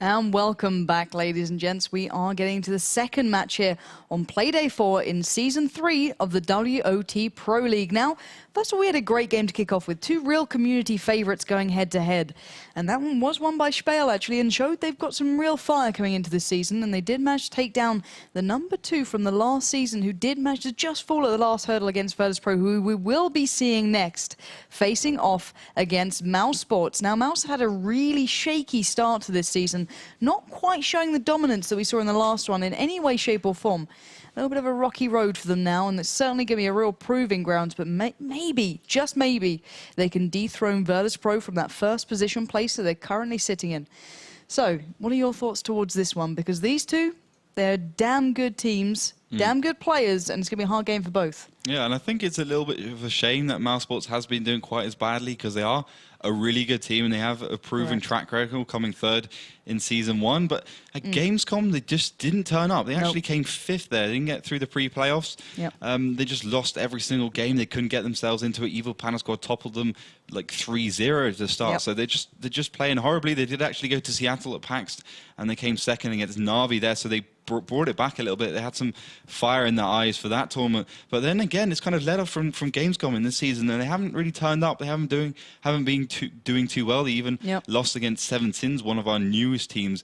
And welcome back, ladies and gents. We are getting to the second match here on Playday 4 in Season 3 of the WoT Pro League. Now, first of all, we had a great game to kick off with. Two real community favourites going head-to-head. And that one was won by Speil, actually, and showed they've got some real fire coming into this season. And they did manage to take down the number 2 from the last season, who did manage to just fall at the last hurdle against Virtus.pro, who we will be seeing next, facing off against mousesports. Now, Mouse had a really shaky start to this season, not quite showing the dominance that we saw in the last one in any way, shape or form. A little bit of a rocky road for them now, and it's certainly going to be a real proving ground, but maybe, just maybe, they can dethrone Virtus.pro from that first position place that they're currently sitting in. So, what are your thoughts towards this one? Because these two, they're damn good teams, damn good players, and it's going to be a hard game for both. Yeah, and I think it's a little bit of a shame that mousesports has been doing quite as badly, because they are a really good team and they have a proven track record, coming third in Season 1. But at Gamescom, they just didn't turn up. They actually came 5th there. They didn't get through the pre-playoffs. They just lost every single game. They couldn't get themselves into it. Evil Panda Squad toppled them like 3-0 to start. So they're just playing horribly. They did actually go to Seattle at PAX, and they came second against Navi there. So they brought it back a little bit. They had some fire in their eyes for that tournament. But then again, it's kind of let off from Gamescom in this season, and they haven't really turned up. They haven't been doing too well. They even lost against Seven Sins, one of our newest teams.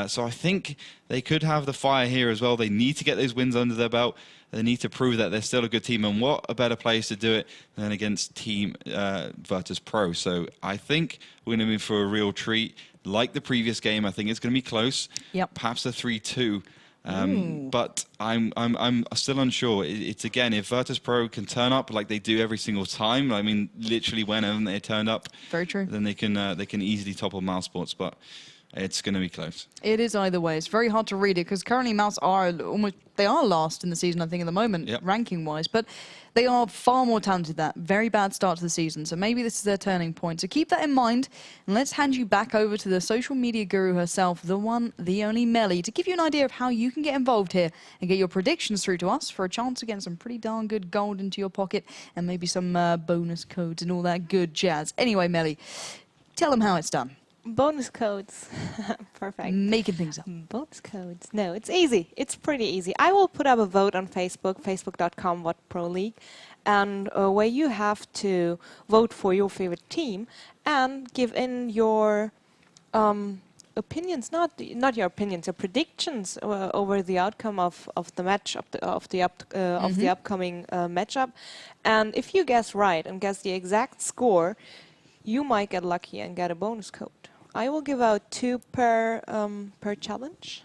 So I think they could have the fire here as well. They need to get those wins under their belt. They need to prove that they're still a good team, and what a better place to do it than against Team Virtus.pro. So I think we're going to be in for a real treat. Like the previous game, I think it's going to be close. Perhaps a 3-2. But I'm still unsure. It's again, if Virtus.pro can turn up like they do every single time, I mean, literally whenever they turned up, very true, then they can easily topple mousesports. But it's going to be close. It is either way. It's very hard to read it because currently Mouse are they are last in the season, I think, at the moment, ranking-wise. But they are far more talented than that. Very bad start to the season. So maybe this is their turning point. So keep that in mind. And let's hand you back over to the social media guru herself, the one, the only Melly, to give you an idea of how you can get involved here and get your predictions through to us for a chance to get some pretty darn good gold into your pocket and maybe some bonus codes and all that good jazz. Anyway, Melly, tell them how it's done. Bonus codes. Perfect. Making things up. Bonus codes. No, it's easy. It's pretty easy. I will put up a vote on Facebook, facebook.com WoT Pro League, and where you have to vote for your favorite team and give in your opinions, not your opinions, your predictions over the outcome of the match, of the upcoming matchup. And if you guess right and guess the exact score, you might get lucky and get a bonus code. I will give out 2 per challenge.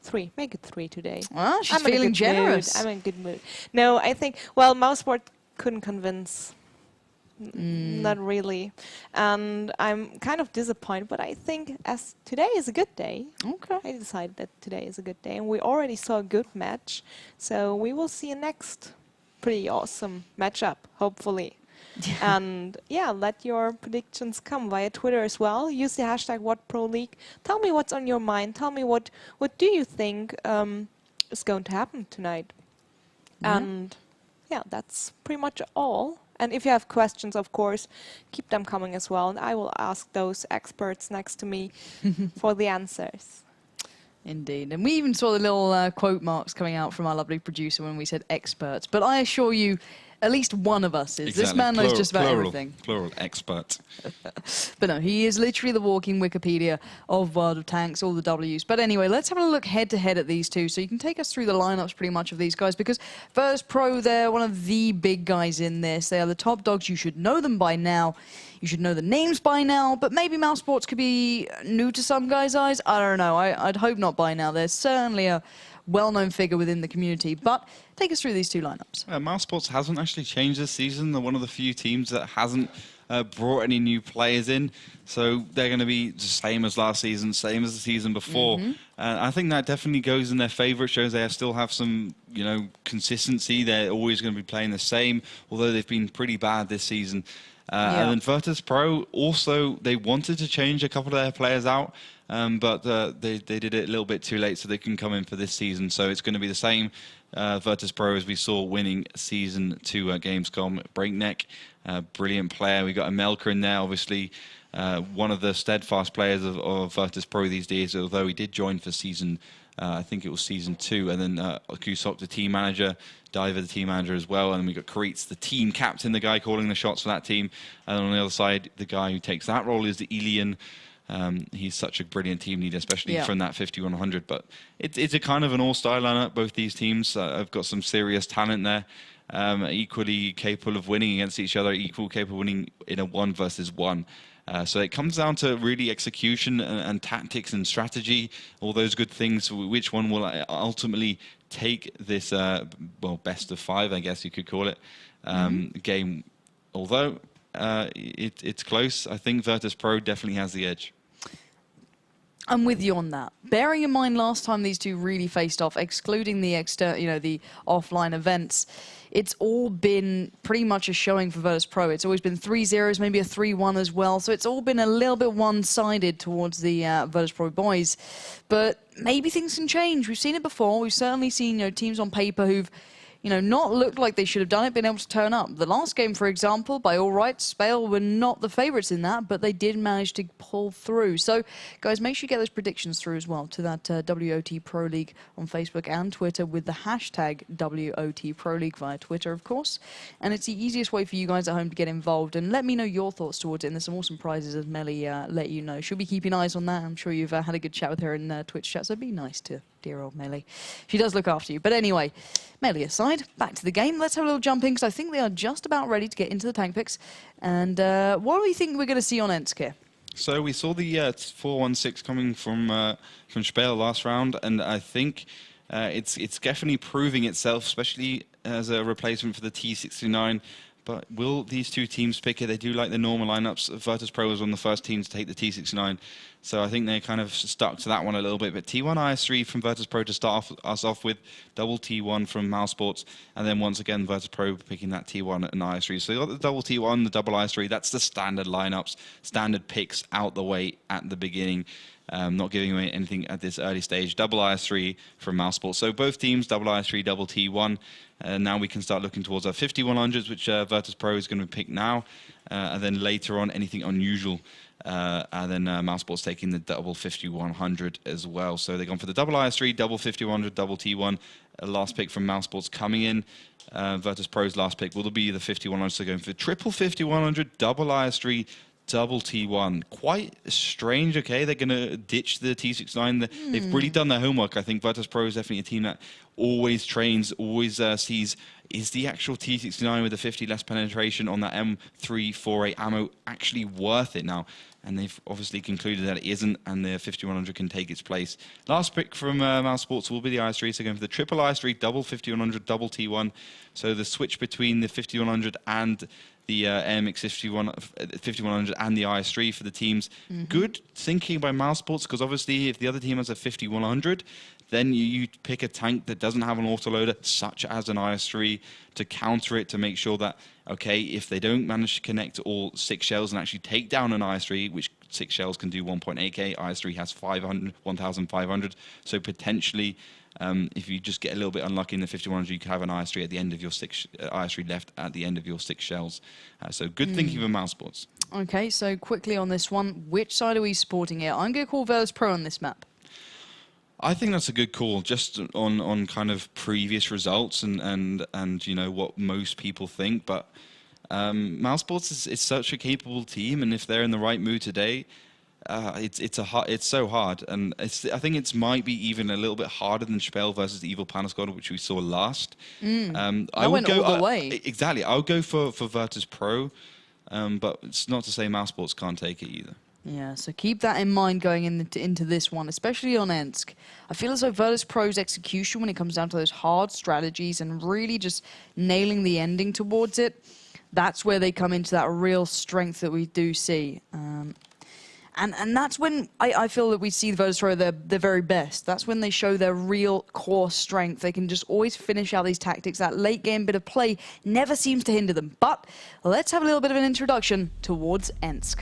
3. Make it 3 today. Well, she's feeling generous. I'm in a good mood. No, I think, well, Mousesport couldn't convince. Not really. And I'm kind of disappointed, but I think as today is a good day. I decided that today is a good day. And we already saw a good match. So we will see a next pretty awesome matchup, hopefully. And yeah, let your predictions come via Twitter as well. Use the hashtag WoT Pro League. Tell me what's on your mind. Tell me what do you think is going to happen tonight. And yeah, that's pretty much all. And if you have questions, of course, keep them coming as well. And I will ask those experts next to me for the answers. Indeed. And we even saw the little quote marks coming out from our lovely producer when we said experts. But I assure you, at least one of us is. This man knows just about everything. Plural, expert. But no, he is literally the walking Wikipedia of World of Tanks, all the Ws. But anyway, let's have a look head-to-head at these two. So you can take us through the lineups pretty much of these guys, because Virtus.pro, they're one of the big guys in this. They are the top dogs. You should know them by now. You should know the names by now, but maybe mousesports could be new to some guys' eyes. I don't know. I'd hope not by now. There's certainly a well-known figure within the community, but take us through these two lineups. mousesports hasn't actually changed this season. They're one of the few teams that hasn't brought any new players in, so they're going to be the same as last season, same as the season before. I think that definitely goes in their favour. It shows they still have some, consistency. They're always going to be playing the same, although they've been pretty bad this season. And then Virtus.pro, also, they wanted to change a couple of their players out, but they did it a little bit too late, so they can come in for this season. So it's going to be the same Virtus.pro as we saw winning Season 2 at Gamescom. Breakneck, brilliant player. We got a Melker in there, obviously. one of the steadfast players of Virtus.pro these days, although he did join for season, I think it was season 2, and then Kusok, the team manager, Diver, the team manager as well, and we got Karitz, the team captain, the guy calling the shots for that team, and on the other side, the guy who takes that role is the Ilian. He's such a brilliant team leader, especially from that 5100. But it's a kind of an all-star lineup. Both these teams have got some serious talent there, equally capable of winning against each other, equal capable of winning in a 1 versus 1. So it comes down to really execution and tactics and strategy, all those good things. Which one will ultimately take this, well, best of 5, I guess you could call it, game. Although it's close, I think Virtus.pro definitely has the edge. I'm with you on that. Bearing in mind last time these two really faced off, excluding the the offline events, it's all been pretty much a showing for Virtus.pro. It's always been 3-0s, maybe a 3-1 as well. So it's all been a little bit one-sided towards the Virtus.pro boys. But maybe things can change. We've seen it before. We've certainly seen teams on paper who've not looked like they should have done it, been able to turn up. The last game, for example, by all rights, Spale were not the favourites in that, but they did manage to pull through. So, guys, make sure you get those predictions through as well to that WoT Pro League on Facebook and Twitter with the hashtag WoT Pro League via Twitter, of course. And it's the easiest way for you guys at home to get involved. And let me know your thoughts towards it. And there's some awesome prizes, as Melly let you know. She'll be keeping eyes on that. I'm sure you've had a good chat with her in Twitch chat, so be nice to dear old Melly. She does look after you. But anyway, Melly aside, back to the game. Let's have a little jump in, because I think they are just about ready to get into the tank picks. And what do we think we're going to see on Ensk here? So we saw the 4-1-6 coming from Spale last round, and I think it's definitely proving itself, especially as a replacement for the T69. But will these two teams pick it? They do like the normal lineups. Virtus.pro was one of the first teams to take the T69. So I think they kind of stuck to that one a little bit. But T1 IS3 from Virtus.pro to start us off with, double T1 from mousesports, and then once again Virtus.pro picking that T1 and IS3. So you got the double T1, the double IS3. That's the standard lineups, standard picks out the way at the beginning. Not giving away anything at this early stage. Double IS3 from mousesports. So both teams, double IS3, double T1. Now we can start looking towards our 5100s, which Virtus.pro is going to pick now. And then later on, anything unusual. And then mousesports taking the double 5100 as well. So they've gone for the double IS3, double 5100, double T1. Last pick from mousesports coming in. Virtus.pro's last pick will be the 5100. So going for triple 5100, double IS3, double T1. Quite strange, okay? They're going to ditch the T69. They've really done their homework. I think Virtus.pro is definitely a team that always trains, always sees, is the actual T69 with the 50 less penetration on that M348 ammo actually worth it now? And they've obviously concluded that it isn't, and the 5100 can take its place. Last pick from mousesports will be the IS3, so going for the triple IS3, double 5100, double T1. So the switch between the 5100 and the AMX 5100 and the IS3 for the teams. Good thinking by mousesports, because obviously if the other team has a 5100, then you pick a tank that doesn't have an autoloader, such as an IS3, to counter it, to make sure that, okay, if they don't manage to connect all 6 shells and actually take down an IS3, which 6 shells can do 1.8k, IS3 has 1,500, so potentially if you just get a little bit unlucky in the 5100, you could have an IS3 at the end of your IS3 left at the end of your 6 shells. So good thinking of mousesports. Okay, so quickly on this one, which side are we supporting here? I'm going to call Virtus.pro on this map. I think that's a good call, just on kind of previous results and you know what most people think. But mousesports is such a capable team, and if they're in the right mood today, it's so hard, and I think it might be even a little bit harder than Spale versus the Evil Panda Squad, which we saw last. I would go all the way. Exactly, I would go for Virtus.pro, but it's not to say mousesports can't take it either. Yeah, so keep that in mind going into this one, especially on Ensk. I feel as though Virtus.pro's execution when it comes down to those hard strategies and really just nailing the ending towards it, that's where they come into that real strength that we do see. And that's when I feel that we see Virtus.pro their very best. That's when they show their real core strength. They can just always finish out these tactics. That late game bit of play never seems to hinder them. But let's have a little bit of an introduction towards Ensk.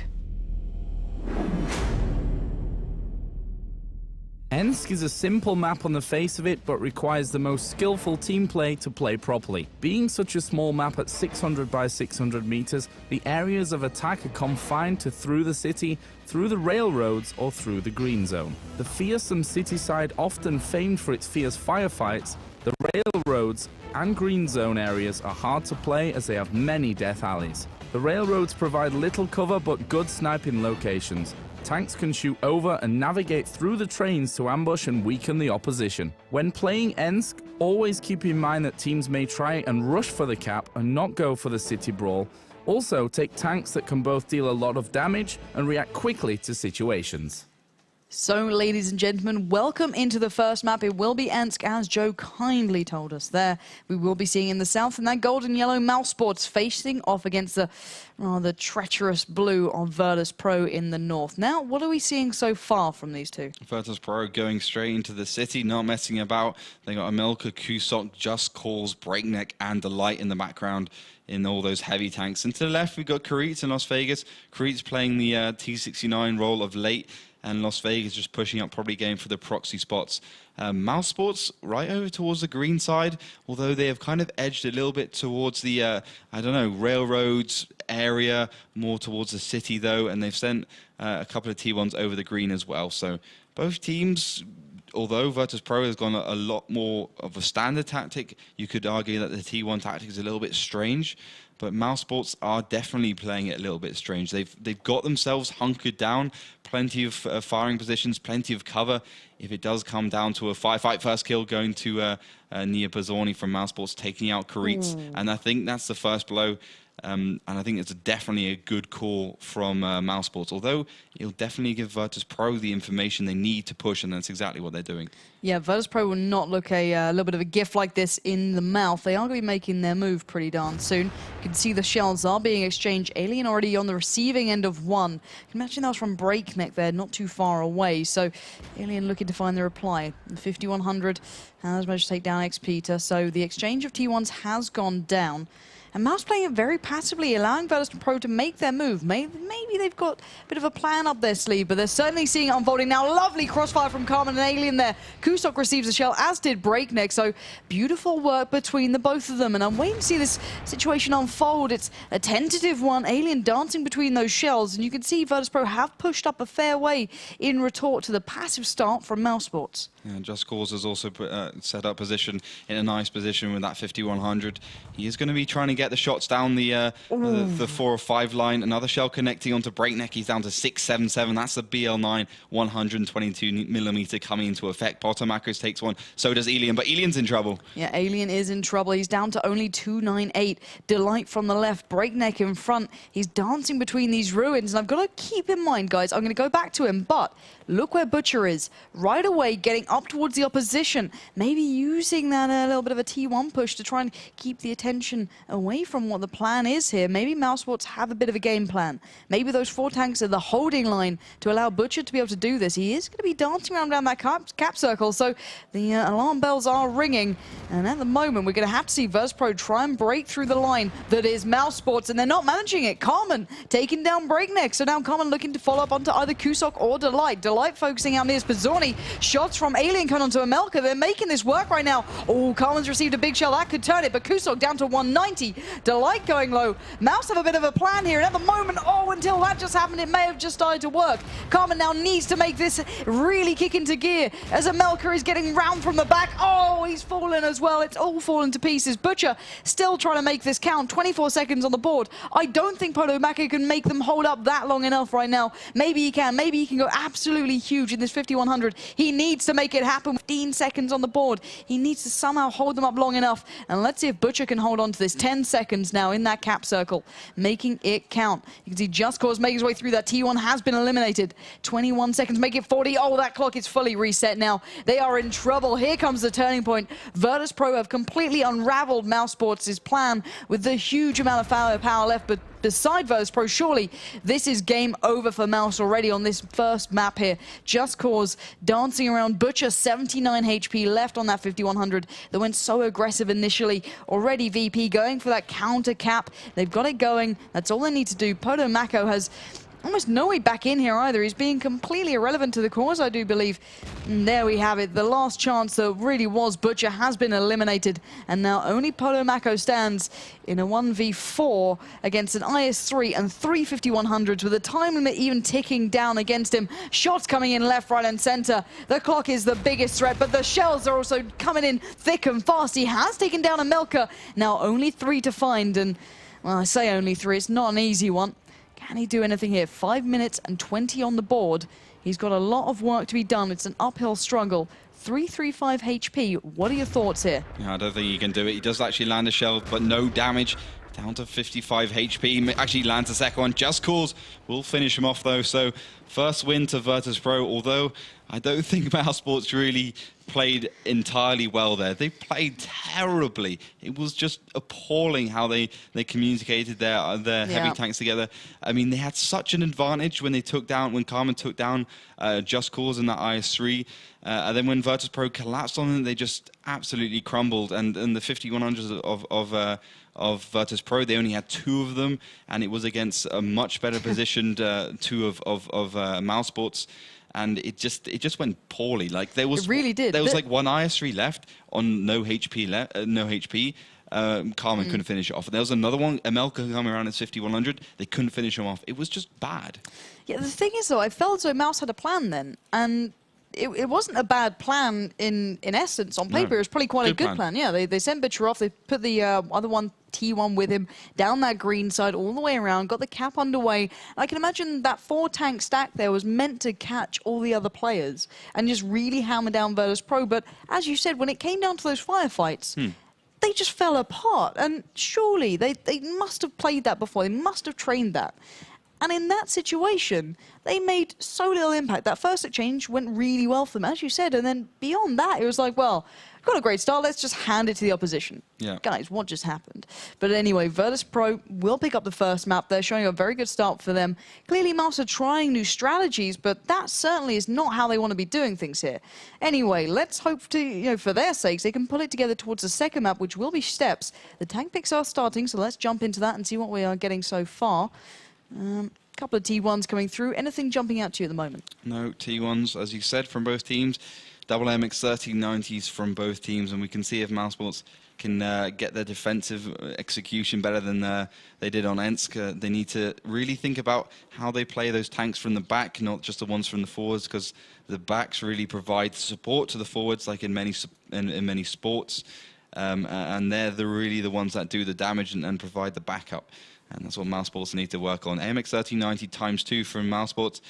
Ensk is a simple map on the face of it, but requires the most skillful team play to play properly. Being such a small map at 600 by 600 meters, the areas of attack are confined to through the city, through the railroads, or through the green zone. The fearsome city side, often famed for its fierce firefights, the railroads and green zone areas are hard to play as they have many death alleys. The railroads provide little cover but good sniping locations. Tanks can shoot over and navigate through the trains to ambush and weaken the opposition. When playing Ensk, always keep in mind that teams may try and rush for the cap and not go for the city brawl. Also, take tanks that can both deal a lot of damage and react quickly to situations. So, ladies and gentlemen, welcome into the first map. It will be Ensk, as Joe kindly told us there. We will be seeing in the south, and that golden yellow mousesports facing off against the rather treacherous blue of Virtus.pro in the north. Now, what are we seeing so far from these two? Virtus.pro going straight into the city, not messing about. They got Amelka, Kusok, Just Cause, Breakneck, and Delight in the background in all those heavy tanks. And to the left, we've got Karitz in Las Vegas. Karitz playing the T-69 role of late, and Las Vegas just pushing up, probably going for the proxy spots. mousesports right over towards the green side, although they have kind of edged a little bit towards the, I don't know, railroads area, more towards the city though, and they've sent a couple of T1s over the green as well. So both teams, although Virtus.pro has gone a lot more of a standard tactic, you could argue that the T1 tactic is a little bit strange. But mousesports are definitely playing it a little bit strange. They've got themselves hunkered down, plenty of firing positions, plenty of cover. If it does come down to a firefight, first kill going to Nia Bazzoni from mousesports, taking out Karitz. And I think that's the first blow. And I think it's definitely a good call from mousesports, although it'll definitely give Virtus.pro the information they need to push, and that's exactly what they're doing. Yeah, Virtus.pro will not look a little bit of a gift like this in the mouth. They are going to be making their move pretty darn soon. You can see the shells are being exchanged. Alien already on the receiving end of one. You can imagine that was from Breakneck there, not too far away. So Alien looking to find the reply. The 5100 has managed to take down X-Peter. So the exchange of T1s has gone down. And Mouse playing it very passively, allowing Virtus.pro to make their move. Maybe they've got a bit of a plan up their sleeve, but they're certainly seeing it unfolding now. Lovely crossfire from Carmen and Alien there. Kusok receives a shell, as did Breakneck. So beautiful work between the both of them. And I'm waiting to see this situation unfold. It's a tentative one. Alien dancing between those shells. And you can see Virtus.pro have pushed up a fair way in retort to the passive start from mousesports. Yeah, Just Cause has also set up position in a nice position with that 5100. He is going to be trying to get the shots down the 4 or 5 line. Another shell connecting onto Breakneck. He's down to 677. That's the BL9 122mm coming into effect. Potomakos takes one. So does Alien, but Alien's in trouble. Yeah, Alien is in trouble. He's down to only 298. Delight from the left. Breakneck in front. He's dancing between these ruins. And I've got to keep in mind, guys, I'm going to go back to him, but look where Butcher is. Right away, getting up towards the opposition. Maybe using that little bit of a T1 push to try and keep the attention away from what the plan is here. Maybe mousesports have a bit of a game plan. Maybe those 4 tanks are the holding line to allow Butcher to be able to do this. He is going to be dancing around that cap circle, so the alarm bells are ringing. And at the moment, we're going to have to see Virtus.pro try and break through the line that is mousesports, and they're not managing it. Carmen taking down Breakneck. So now Carmen looking to follow up onto either Kusok or Delight. Delight focusing out near Bazzoni. Shots from Alien coming onto Amelka. They're making this work right now. Oh, Carmen's received a big shell. That could turn it, but Kusok down to 190. Delight going low. Mouse have a bit of a plan here, and at the moment, until that just happened, it may have just started to work. Carmen now needs to make this really kick into gear as Amelka is getting round from the back. Oh, he's fallen as well. It's all fallen to pieces. Butcher still trying to make this count. 24 seconds on the board. I don't think Potomakos can make them hold up that long enough right now. Maybe he can. Maybe he can go absolutely huge in this 5100. He needs to make it happen. 15 seconds on the board. He needs to somehow hold them up long enough. And let's see if Butcher can hold on to this. 10 seconds now in that cap circle, making it count. You can see Just Cause making his way through that. T1 has been eliminated. 21 seconds, make it 40. Oh, that clock is fully reset now. They are in trouble. Here comes the turning point. Virtus.pro have completely unraveled mousesports' plan with the huge amount of firepower left, but beside Virtus.pro, surely this is game over for Mouse already on this first map here. Just Cause dancing around. Butcher, 79 HP left on that 5100 that went so aggressive initially. Already VP going for that counter cap. They've got it going. That's all they need to do. Potomakos has almost no way back in here either. He's being completely irrelevant to the cause, I do believe. And there we have it. The last chance that really was Butcher has been eliminated. And now only Polo Mako stands in a 1v4 against an IS-3 and 3 5100s with a time limit even ticking down against him. Shots coming in left, right, and center. The clock is the biggest threat, but the shells are also coming in thick and fast. He has taken down a Melka. Now only 3 to find. And, well, I say only 3. It's not an easy one. Can he do anything here? 5 minutes and 20 on the board. He's got a lot of work to be done. It's an uphill struggle. 335 HP. What are your thoughts here? Yeah, I don't think he can do it. He does actually land a shell, but no damage. Down to 55 HP. Actually lands the second one. Just Cause will finish him off, though. So first win to Virtus.pro, although I don't think mousesports really played entirely well there. They played terribly. It was just appalling how they communicated their heavy tanks together. I mean, they had such an advantage when Carmen took down Just Cause in that IS-3. And then when Virtus.pro collapsed on them, they just absolutely crumbled. And the 5100s of Virtus.pro, they only had 2 of them, and it was against a much better positioned 2 of mousesports. And it just went poorly. Like it really did. There was like 1 IS-3 left on no HP. Carmen couldn't finish it off. There was another one, Melka coming around at 5100. They couldn't finish him off. It was just bad. Yeah, the thing is, though, I felt as though Mouse had a plan then, and it wasn't a bad plan in essence. On paper, it was probably quite a good plan. Yeah, they sent Butcher off. They put the other one, T1, with him down that green side all the way around, got the cap underway. And I can imagine that 4-tank stack there was meant to catch all the other players and just really hammer down Virtus.pro. But as you said, when it came down to those firefights, they just fell apart. And surely they must have played that before. They must have trained that. And in that situation, they made so little impact. That first exchange went really well for them, as you said. And then beyond that, it was like, well, got a great start. Let's just hand it to the opposition. Yeah. Guys, what just happened? But anyway, Virtus.pro will pick up the first map. They're showing a very good start for them. Clearly, Mouse are trying new strategies, but that certainly is not how they want to be doing things here. Anyway, let's hope to, for their sakes, they can pull it together towards the second map, which will be Steps. The tank picks are starting, so let's jump into that and see what we are getting so far. Couple of T1s coming through. Anything jumping out to you at the moment? No, T1s, as you said, from both teams. Double MX 1390s from both teams, and we can see if mousesports can get their defensive execution better than they did on Ensk. They need to really think about how they play those tanks from the back, not just the ones from the forwards, because the backs really provide support to the forwards, like in many sports, and they're really the ones that do the damage and provide the backup. And that's what mousesports need to work on. AMX 1390 ×2 from mousesports.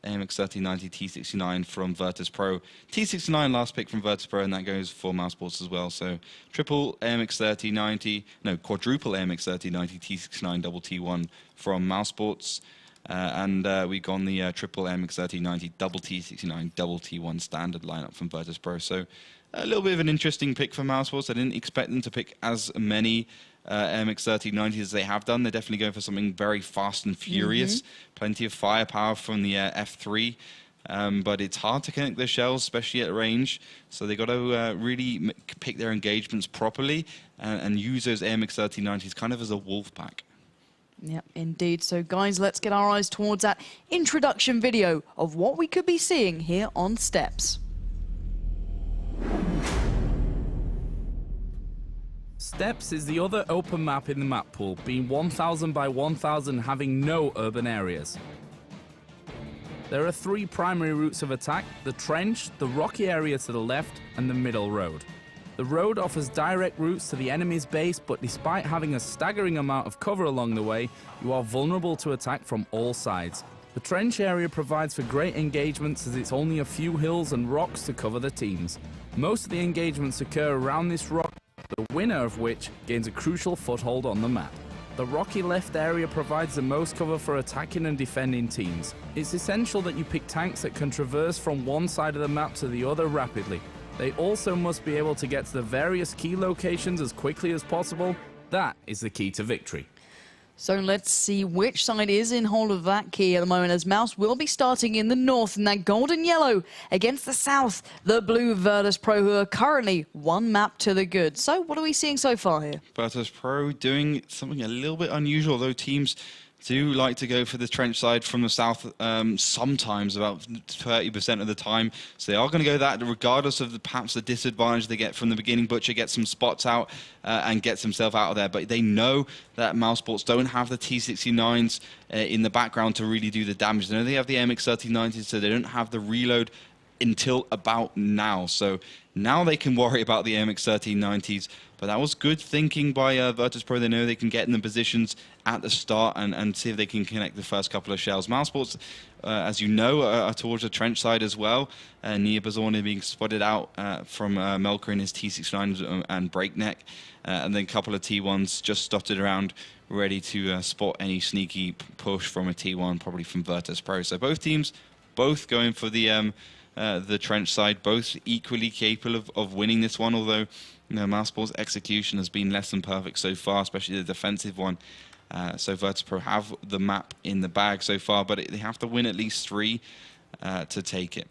AMX 1390 T69 from Virtus.pro. T69 last pick from Virtus.pro, and that goes for mousesports as well. So triple AMX 1390, no, quadruple AMX 1390 T69 double T1 from mousesports. And we've gone the triple AMX 1390 double T69 double T1 standard lineup from Virtus.pro. So a little bit of an interesting pick for mousesports. I didn't expect them to pick as many MX 1390s as they have done. They're definitely going for something very fast and furious. Plenty of firepower from the F3, but it's hard to connect their shells, especially at range. So they've got to really pick their engagements properly and use those MX 1390s kind of as a wolf pack. Yep, indeed. So guys, let's get our eyes towards that introduction video of what we could be seeing here on Steps. Steps is the other open map in the map pool, being 1000 by 1000, having no urban areas. There are 3 primary routes of attack: the trench, the rocky area to the left, and the middle road. The road offers direct routes to the enemy's base, but despite having a staggering amount of cover along the way, you are vulnerable to attack from all sides. The trench area provides for great engagements, as it's only a few hills and rocks to cover the teams. Most of the engagements occur around this rock, the winner of which gains a crucial foothold on the map. The rocky left area provides the most cover for attacking and defending teams. It's essential that you pick tanks that can traverse from one side of the map to the other rapidly. They also must be able to get to the various key locations as quickly as possible. That is the key to victory. So let's see which side is in hold of that key at the moment, as Mouse will be starting in the north in that golden yellow against the south, the blue Virtus.pro, who are currently 1 map to the good. So what are we seeing so far here? Virtus.pro doing something a little bit unusual, though teams do like to go for the trench side from the south sometimes, about 30% of the time. So they are going to go that regardless of perhaps the disadvantage they get from the beginning. Butcher gets some spots out and gets himself out of there. But they know that mousesports don't have the T69s in the background to really do the damage. They know they have the MX-3090s, so they don't have the reload until about now. So now they can worry about the MX-1390s. But that was good thinking by Virtus.pro. They know they can get in the positions at the start and see if they can connect the first couple of shells. mousesports, as you know, are towards the trench side as well. Nia Bazorni being spotted out from Melker in his T69 and Breakneck. And then a couple of T1s just dotted around, ready to spot any sneaky push from a T1, probably from Virtus.pro. So both teams, both going for the trench side, both equally capable of winning this one, although mousesports' execution has been less than perfect so far, especially the defensive one. So Virtus.pro have the map in the bag so far, but they have to win at least 3 to take it.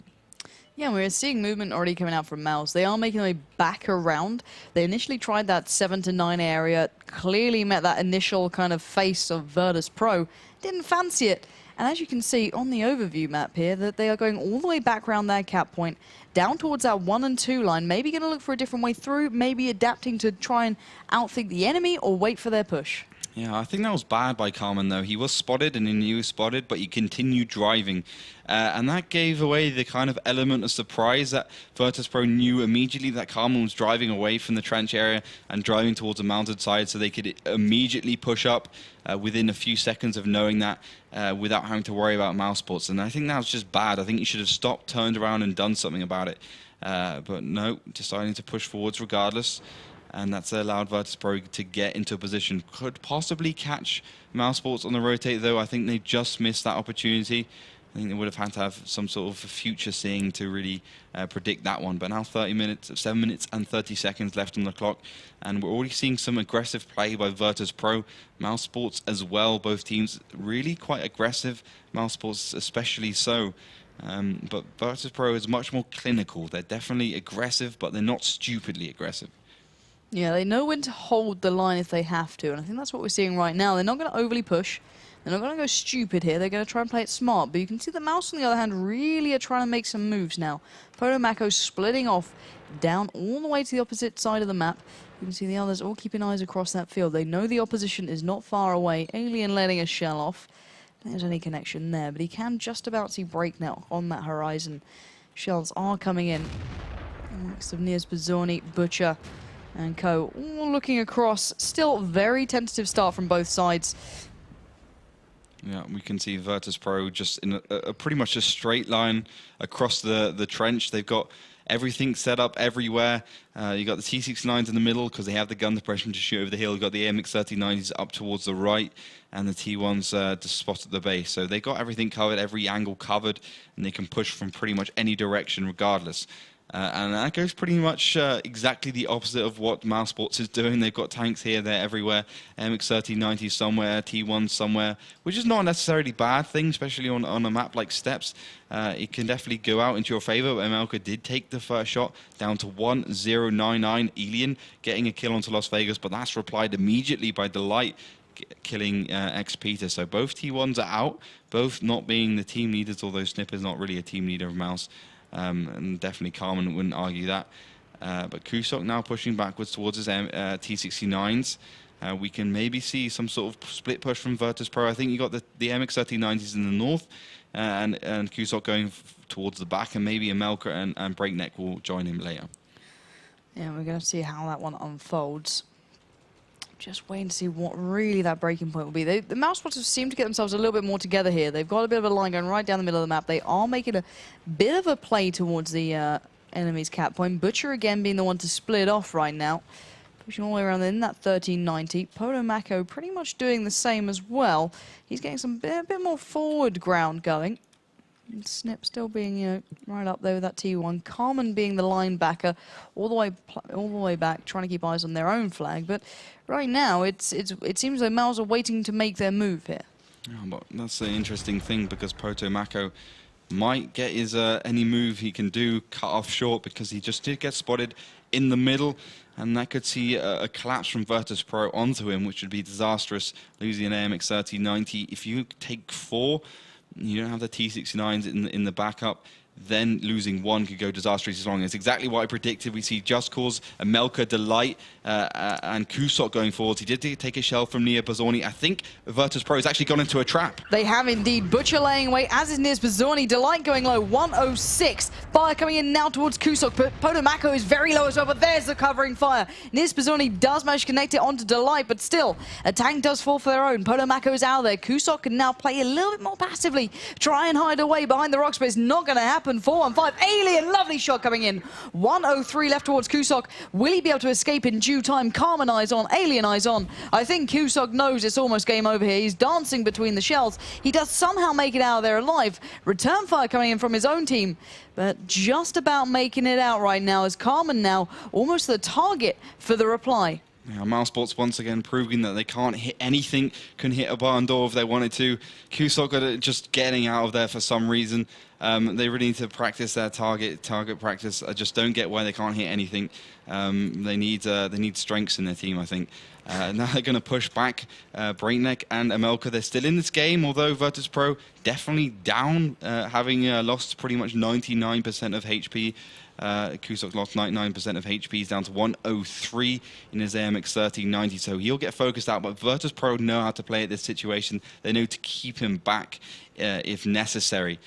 Yeah, we're seeing movement already coming out from Mouse. They are making their way back around. They initially tried that 7 to 9 area, clearly met that initial kind of face of Virtus.pro, didn't fancy it. And as you can see on the overview map here, that they are going all the way back around their cap point, down towards that 1 and 2 line, maybe going to look for a different way through, maybe adapting to try and outthink the enemy or wait for their push. Yeah, I think that was bad by Carmen, though. He was spotted and he knew he was spotted, but he continued driving. And that gave away the kind of element of surprise that Virtus.pro knew immediately that Carmen was driving away from the trench area and driving towards the mounted side, so they could immediately push up within a few seconds of knowing that without having to worry about mousesports. And I think that was just bad. I think he should have stopped, turned around and done something about it. But no, deciding to push forwards regardless. And that's allowed Virtus.pro to get into a position. Could possibly catch mousesports on the rotate, though. I think they just missed that opportunity. I think they would have had to have some sort of future seeing to really predict that one. But now 7 minutes and 30 seconds left on the clock. And we're already seeing some aggressive play by Virtus.pro. mousesports as well. Both teams really quite aggressive. mousesports especially so. But Virtus.pro is much more clinical. They're definitely aggressive, but they're not stupidly aggressive. Yeah, they know when to hold the line if they have to, and I think that's what we're seeing right now. They're not going to overly push. They're not going to go stupid here. They're going to try and play it smart, but you can see that Mouse, on the other hand, really are trying to make some moves now. Prokhorovka splitting off down all the way to the opposite side of the map. You can see the others all keeping eyes across that field. They know the opposition is not far away. Alien letting a shell off. I don't think there's any connection there, but he can just about see break now on that horizon. Shells are coming in. Next of Nias Bazorni, Butcher, and co. All looking across. Still very tentative start from both sides. Yeah, we can see Virtus.pro just in a pretty much a straight line across the trench. They've got everything set up everywhere. You got the T69s in the middle because they have the gun depression to shoot over the hill. You've got the MX-3090s up towards the right and the T1s to spot at the base. So they got everything covered, every angle covered, and they can push from pretty much any direction regardless. And that goes pretty much exactly the opposite of what mousesports is doing. They've got tanks here, there, everywhere. MX-3090 somewhere, T1 somewhere, which is not necessarily a bad thing, especially on a map like Steps. It can definitely go out into your favor. But Melker did take the first shot down to 1099. Alien getting a kill onto Las Vegas, but that's replied immediately by Delight, killing X-Peter. So both T1s are out, both not being the team leaders, although Snipper's not really a team leader of Mouse. And definitely Carmen wouldn't argue that. But Kusok now pushing backwards towards his T69s. We can maybe see some sort of split push from Virtus.pro. I think you got the MX-3090s in the north, and Kusok going towards the back, and maybe a Melker and Breakneck will join him later. Yeah, we're going to see how that one unfolds. Just waiting to see what really that breaking point will be. The mousesports seem to get themselves a little bit more together here. They've got a bit of a line going right down the middle of the map. They are making a bit of a play towards the enemy's cap point. Butcher again being the one to split off right now. Pushing all the way around in that 1390. Prokhorovka pretty much doing the same as well. He's getting some bit more forward ground going. And Snip still being, right up there with that T1. Carmen being the linebacker all the way back, trying to keep eyes on their own flag. But right now, it seems like Mouse are waiting to make their move here. Yeah, but that's the interesting thing, because Prokhorovka might get his any move he can do cut off short, because he just did get spotted in the middle. and that could see a collapse from Virtus.pro onto him, which would be disastrous, losing an AMX 3090. If you take 4, you don't have the T69s in the backup, then losing 1 could go disastrously wrong. It's exactly what I predicted. We see Just Cause, Amelka, Delight, and Kusok going forward. He did take a shell from Nia Bazzoni. I think Virtus.pro has actually gone into a trap. They have indeed. Butcher laying away, as is Nia Bazzoni. Delight going low, 106. Fire coming in now towards Kusok, but Potomako is very low as well, but there's the covering fire. Nia Bazzoni does manage to connect it onto Delight, but still, a tank does fall for their own. Potomako is out there. Kusok can now play a little bit more passively, try and hide away behind the rocks, but it's not going to happen. 4-on-5. Alien, lovely shot coming in. 103 left towards Kusok. Will he be able to escape in due time? Carmen eyes on, Alien eyes on. I think Kusok knows it's almost game over here. He's dancing between the shells. He does somehow make it out of there alive. Return fire coming in from his own team, but just about making it out right now as Carmen now almost the target for the reply. Yeah, mousesports once again proving that they can't hit anything, can hit a barn door if they wanted to. Kusok got just getting out of there for some reason. They really need to practice their target practice. I just don't get why they can't hit anything. They need strengths in their team, I think. Now they're going to push back Breakneck and Amelka. They're still in this game, although Virtus.pro definitely down, having lost pretty much 99% of HP. Kusok lost 99% of HP. He's down to 103 in his AMX 3090, so he'll get focused out. But Virtus.pro know how to play at this situation. They know to keep him back if necessary,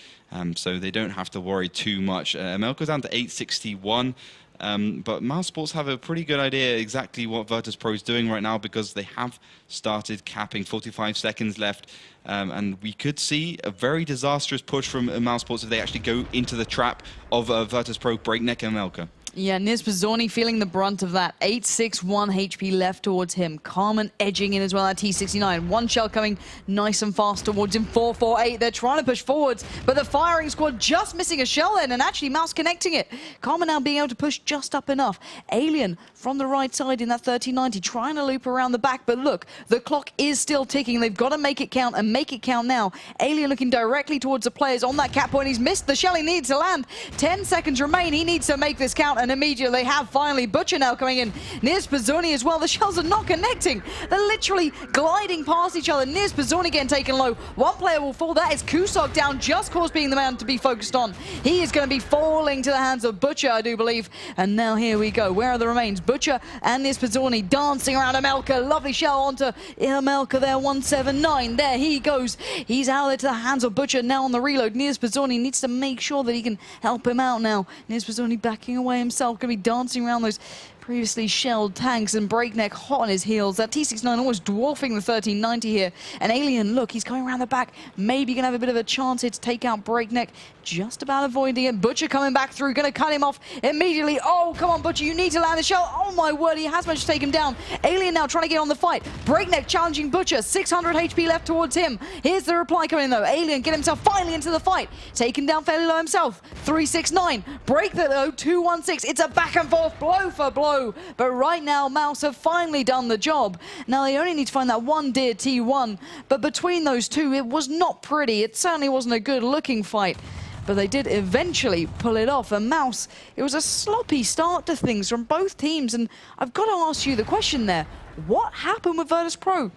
so they don't have to worry too much. Amelka's down to 861. But mousesports have a pretty good idea exactly what Virtus.pro is doing right now, because they have started capping. 45 seconds left, and we could see a very disastrous push from mousesports if they actually go into the trap of Virtus.pro, Breakneck and Amelka. Yeah, Nia Bazzoni feeling the brunt of that. 861 HP left towards him. Carmen edging in as well at T69. One shell coming nice and fast towards him. 448. They're trying to push forwards, but the firing squad just missing a shell then, and actually Mouse connecting it. Carmen now being able to push just up enough. Alien from the right side in that 3090, trying to loop around the back, but look, the clock is still ticking. They've got to make it count, and make it count now. Alien looking directly towards the players on that cap point. He's missed the shell he needs to land. 10 seconds remain. He needs to make this count, and immediately they have finally Butcher now coming in. Nia Bazzoni as well. The shells are not connecting. They're literally gliding past each other. Nia Bazzoni getting taken low. One player will fall. That is Kusok down. Just Cause being the man to be focused on. He is going to be falling to the hands of Butcher, I do believe. And now here we go. Where are the remains? Butcher and Nia Bazzoni dancing around Amelka. Lovely shell onto Amelka there. 179. There he goes. He's out there to the hands of Butcher now on the reload. Nia Bazzoni needs to make sure that he can help him out now. Nia Bazzoni backing away himself. Going to be dancing around those previously shelled tanks, and Breakneck hot on his heels. That T69 almost dwarfing the 1390 here. And Alien, look, he's coming around the back. Maybe going to have a bit of a chance here to take out Breakneck. Just about avoiding it. Butcher coming back through, going to cut him off immediately. Oh, come on, Butcher, you need to land the shell. Oh, my word, he has managed to take him down. Alien now trying to get on the fight. Breakneck challenging Butcher. 600 HP left towards him. Here's the reply coming in, though. Alien get himself finally into the fight. Taken down fairly low himself. 369. Break that, though. 216. It's a back and forth, blow for blow. But right now, Mouse have finally done the job. Now, they only need to find that one deer T1. But between those two, it was not pretty. It certainly wasn't a good-looking fight. But they did eventually pull it off. And Mouse, it was a sloppy start to things from both teams. And I've got to ask you the question there. What happened with Virtus.pro?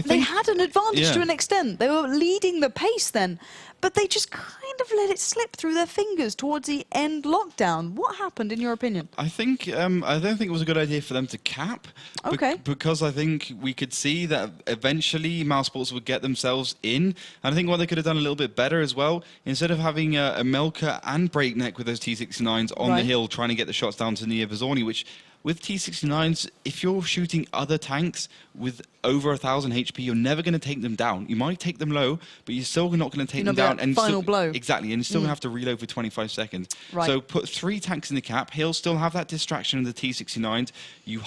They had an advantage to an extent. They were leading the pace then. But they just kind of let it slip through their fingers towards the end lockdown. What happened, in your opinion? I think I don't think it was a good idea for them to cap. Okay. Because I think we could see that eventually mousesports would get themselves in. And I think what they could have done a little bit better as well, instead of having Amelka and Breakneck with those T69s on the hill trying to get the shots down to Nia Bazzoni, which with T69s, if you're shooting other tanks with over 1,000 HP, you're never going to take them down. You might take them low, but you're still not going to take them down. And final blow. Exactly, and you're still going to have to reload for 25 seconds. Right. So put 3 tanks in the cap. He'll still have that distraction of the T69s. You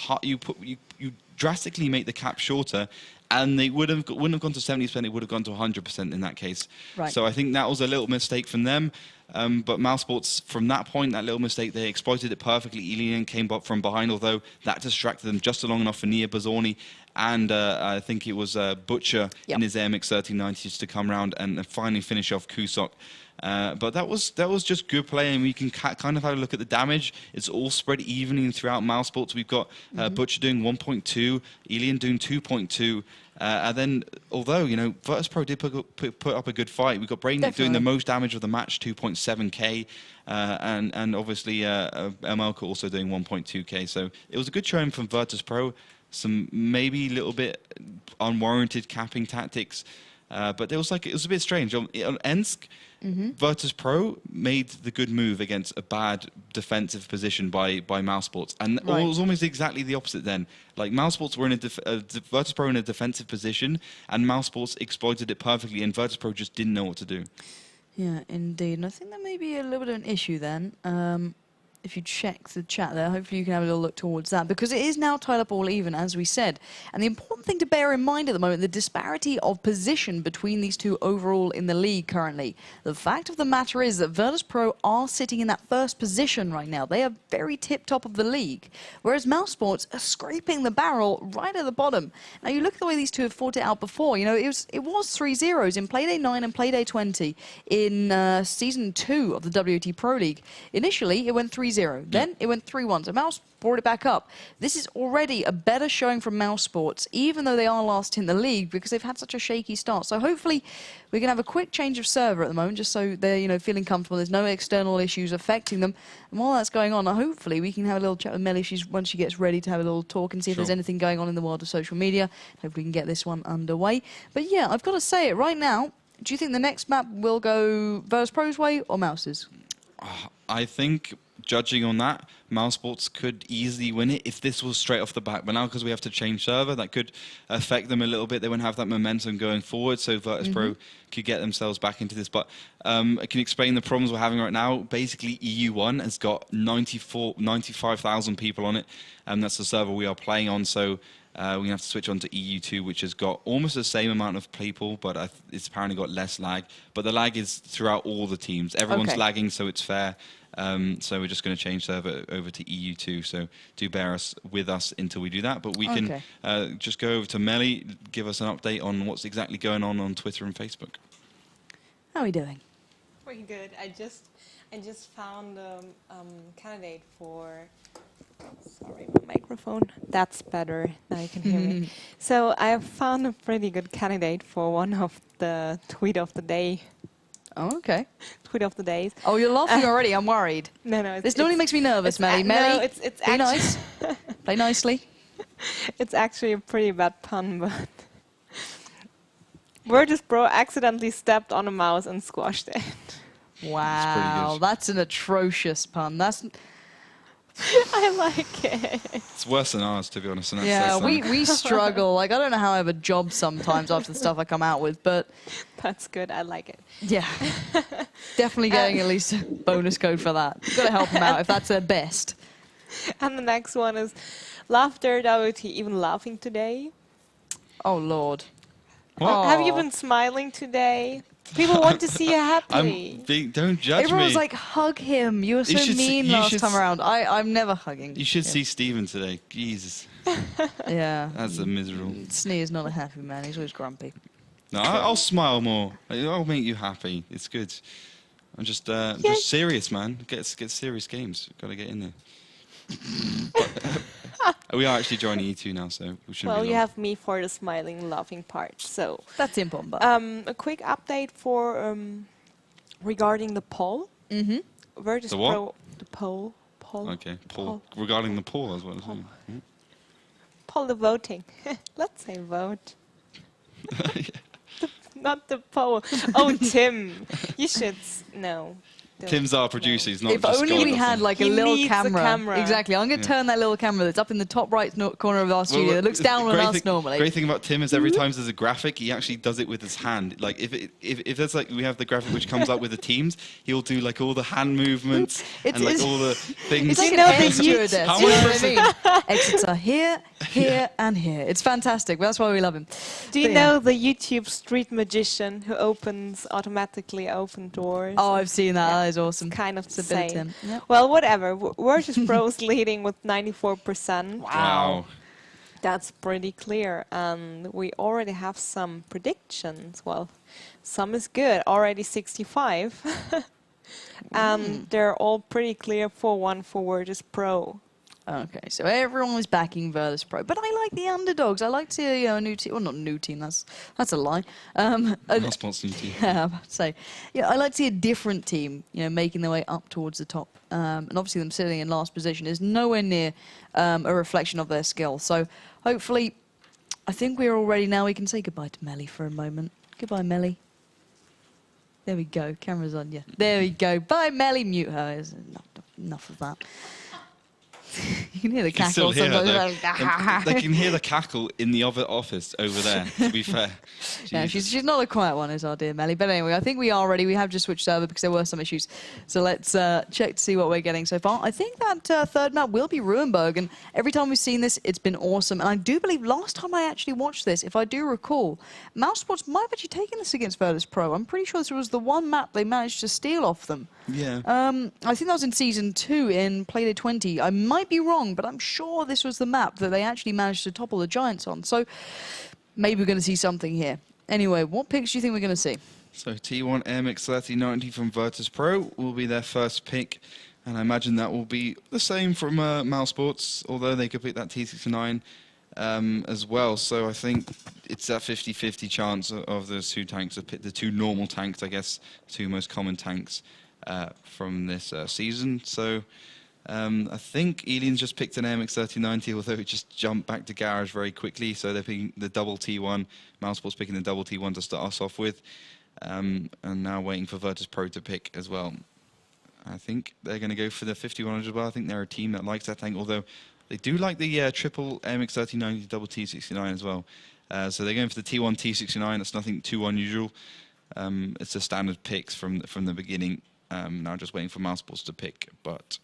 drastically make the cap shorter, and they wouldn't have gone to 70%. It would have gone to 100% in that case. Right. So I think that was a little mistake from them. But mousesports, from that point, that little mistake, they exploited it perfectly. Elian came up from behind, although that distracted them just long enough for Nia Bazzoni. And I think it was Butcher in his AMX 3090s to come around and finally finish off Kusok. But that was just good play, and we can kind of have a look at the damage. It's all spread evenly throughout mousesports. We've got Butcher doing 1.2, Elian doing 2.2. And then, although, Virtus.pro did put up a good fight, we've got Brainiac doing the most damage of the match, 2.7k, and obviously MLK also doing 1.2k. So it was a good showing from Virtus.pro. Some maybe a little bit unwarranted capping tactics, but it was a bit strange. On Ensk, Virtus.pro made the good move against a bad defensive position by mousesports, and it was almost exactly the opposite then. Like mousesports were in Virtus.pro in a defensive position, and mousesports exploited it perfectly, and Virtus.pro just didn't know what to do. Yeah, indeed. And I think that may be a little bit of an issue then. If you check the chat there, hopefully you can have a little look towards that, because it is now tied up all even, as we said. And the important thing to bear in mind at the moment, the disparity of position between these two overall in the league currently. The fact of the matter is that Virtus.pro are sitting in that first position right now. They are very tip-top of the league, whereas mousesports are scraping the barrel right at the bottom. Now, you look at the way these two have fought it out before. It was 3-0s in Playday 9 and Playday 20 in Season 2 of the WoT Pro League. Initially, it went 3-0. Then it went 3-1. So Mouse brought it back up. This is already a better showing from mousesports, even though they are last in the league, because they've had such a shaky start. So hopefully we can have a quick change of server at the moment, just so they're feeling comfortable. There's no external issues affecting them. And while that's going on, hopefully we can have a little chat with Melly once she gets ready to have a little talk and see if there's anything going on in the world of social media. Hopefully we can get this one underway. But yeah, I've got to say it right now. Do you think the next map will go Virtus.pro's way or Mouse's? I think, judging on that, mousesports could easily win it if this was straight off the bat. But now, because we have to change server, that could affect them a little bit. They wouldn't have that momentum going forward, so Virtus.pro could get themselves back into this. But I can explain the problems we're having right now. Basically, EU1 has got 95,000 people on it, and that's the server we are playing on. So we're going to have to switch on to EU2, which has got almost the same amount of people, but it's apparently got less lag. But the lag is throughout all the teams. Everyone's lagging, so it's fair. So we're just going to change server over to EU2. So do bear with us until we do that. But we can just go over to Melly, give us an update on what's exactly going on Twitter and Facebook. How are we doing? Pretty good. I just found a candidate for. Sorry, my microphone. That's better. Now you can hear me. So I have found a pretty good candidate for one of the tweet of the day. Oh, okay. Tweet of the days. Oh, you're laughing already. I'm worried. No. This normally makes me nervous, Melly. Melly, no, it's be nice. Play nicely. It's actually a pretty bad pun, but Virtus.pro accidentally stepped on a mouse and squashed it. Wow, that's an atrocious pun. That's. I like it. It's worse than ours, to be honest. And yeah, we struggle. Like, I don't know how I have a job sometimes after the stuff I come out with, but... That's good. I like it. Yeah. Definitely getting at least a bonus code for that. You've got to help them out if that's their best. And the next one is laughter. WoT even laughing today? Oh, Lord. What? Have you been smiling today? People want to see you happy. Don't judge Everyone's me. like, hug him. You were so mean last time around. I'm never hugging. You should see Steven today. Jesus. Yeah. That's a miserable. Snee is not a happy man. He's always grumpy. No, I'll smile more. I'll make you happy. It's good. I'm just serious, man. Get serious games. Got to get in there. We are actually joining E2 now, so we shouldn't. Well, be you long. have me for the smiling, laughing part. So that's important. A quick update for regarding the poll. Virtus.pro. The what? The poll. Okay, poll. Regarding the poll as well. Poll, the voting. Let's say vote. Not the poll. Oh, Tim, you should know. Tim's our producer. He's not if just only we had like a He little needs a camera. Exactly. I'm going to turn that little camera that's up in the top right corner of our studio. It looks down on us normally. Great thing about Tim is every time there's a graphic, he actually does it with his hand. Like if there's like we have the graphic which comes up with the teams, he'll do like all the hand movements and like all the things. It's like know an air the stewardess. How You know much what I mean? Exits are here, and here. It's fantastic. That's why we love him. Do you know the YouTube street magician who automatically open doors? Oh, I've seen that. That is awesome. Kind of It's a the bit of same. Tim. Yep. Well, whatever. Virtus.pro is leading with 94%. Wow. That's pretty clear, and we already have some predictions. Well, some is good, already 65. And they're all pretty clear 4-1 for Virtus.pro. Okay, so everyone was backing Virtus.pro, but I like the underdogs. I like to see a new team. Well, not a new team. That's a lie. mousesports new team. Yeah, I'm about to say. Yeah, I like to see a different team, making their way up towards the top. And obviously, them sitting in last position is nowhere near a reflection of their skill. So hopefully, I think we're all ready now. We can say goodbye to Melly for a moment. Goodbye, Melly. There we go. Camera's on you. There we go. Bye, Melly. Mute her. There's enough of that. You can hear the cackle sometimes. They can hear the cackle in the other office over there, to be fair. Yeah, she's not a quiet one, is our dear Melly. But anyway, I think we are ready. We have just switched server because there were some issues. So let's check to see what we're getting so far. I think that third map will be Ruinberg. And every time we've seen this, it's been awesome. And I do believe last time I actually watched this, if I do recall, mousesports might have actually taken this against Virtus.pro. I'm pretty sure this was the one map they managed to steal off them. Yeah. I think that was in Season 2 in Playday 20. I might be wrong, but I'm sure this was the map that they actually managed to topple the Giants on. So maybe we're going to see something here. Anyway, what picks do you think we're going to see? So T1 MX 3090 from Virtus.pro will be their first pick. And I imagine that will be the same from mousesports, although they could pick that T69 as well. So I think it's that 50-50 chance of those two tanks, the two normal tanks, I guess, two most common tanks from this season. So I think Alien's just picked an MX 3090, although it just jumped back to Garage very quickly. So they're picking the double T1, mousesports picking the double T1 to start us off with. And now waiting for Virtus.pro to pick as well. I think they're going to go for the 5100 bar. I think they're a team that likes that tank, although they do like the triple MX 3090 double T69 as well. So they're going for the T1 T69. That's nothing too unusual. It's the standard picks from the beginning. Now just waiting for mousesports to pick, but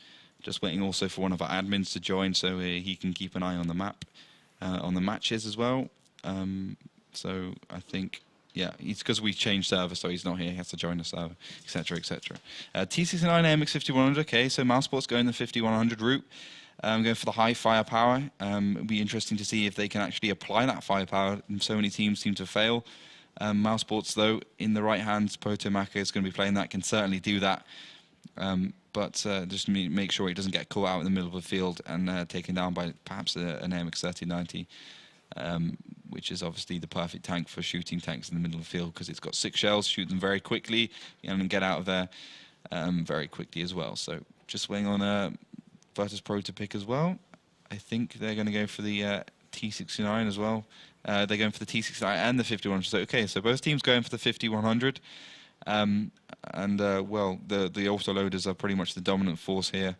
just waiting also for one of our admins to join so he can keep an eye on the map, on the matches as well. So I think, yeah, it's because we changed server, so he's not here. He has to join the server, etc., etc. T69 MX 5100. Okay, so mousesports going the 5100 route. Going for the high firepower. It'll be interesting to see if they can actually apply that firepower. So many teams seem to fail. Mousesports, though, in the right hands, Potomaka is going to be playing that, can certainly do that. But just make sure he doesn't get caught out in the middle of the field and taken down by perhaps an MX 3090, which is obviously the perfect tank for shooting tanks in the middle of the field because it's got 6 shells, shoot them very quickly, and get out of there very quickly as well. So just waiting on Virtus.pro to pick as well. I think they're going to go for the T69 as well. They're going for the T69 and the 5100. So, okay, so both teams going for the 5100. Well, the autoloaders are pretty much the dominant force here.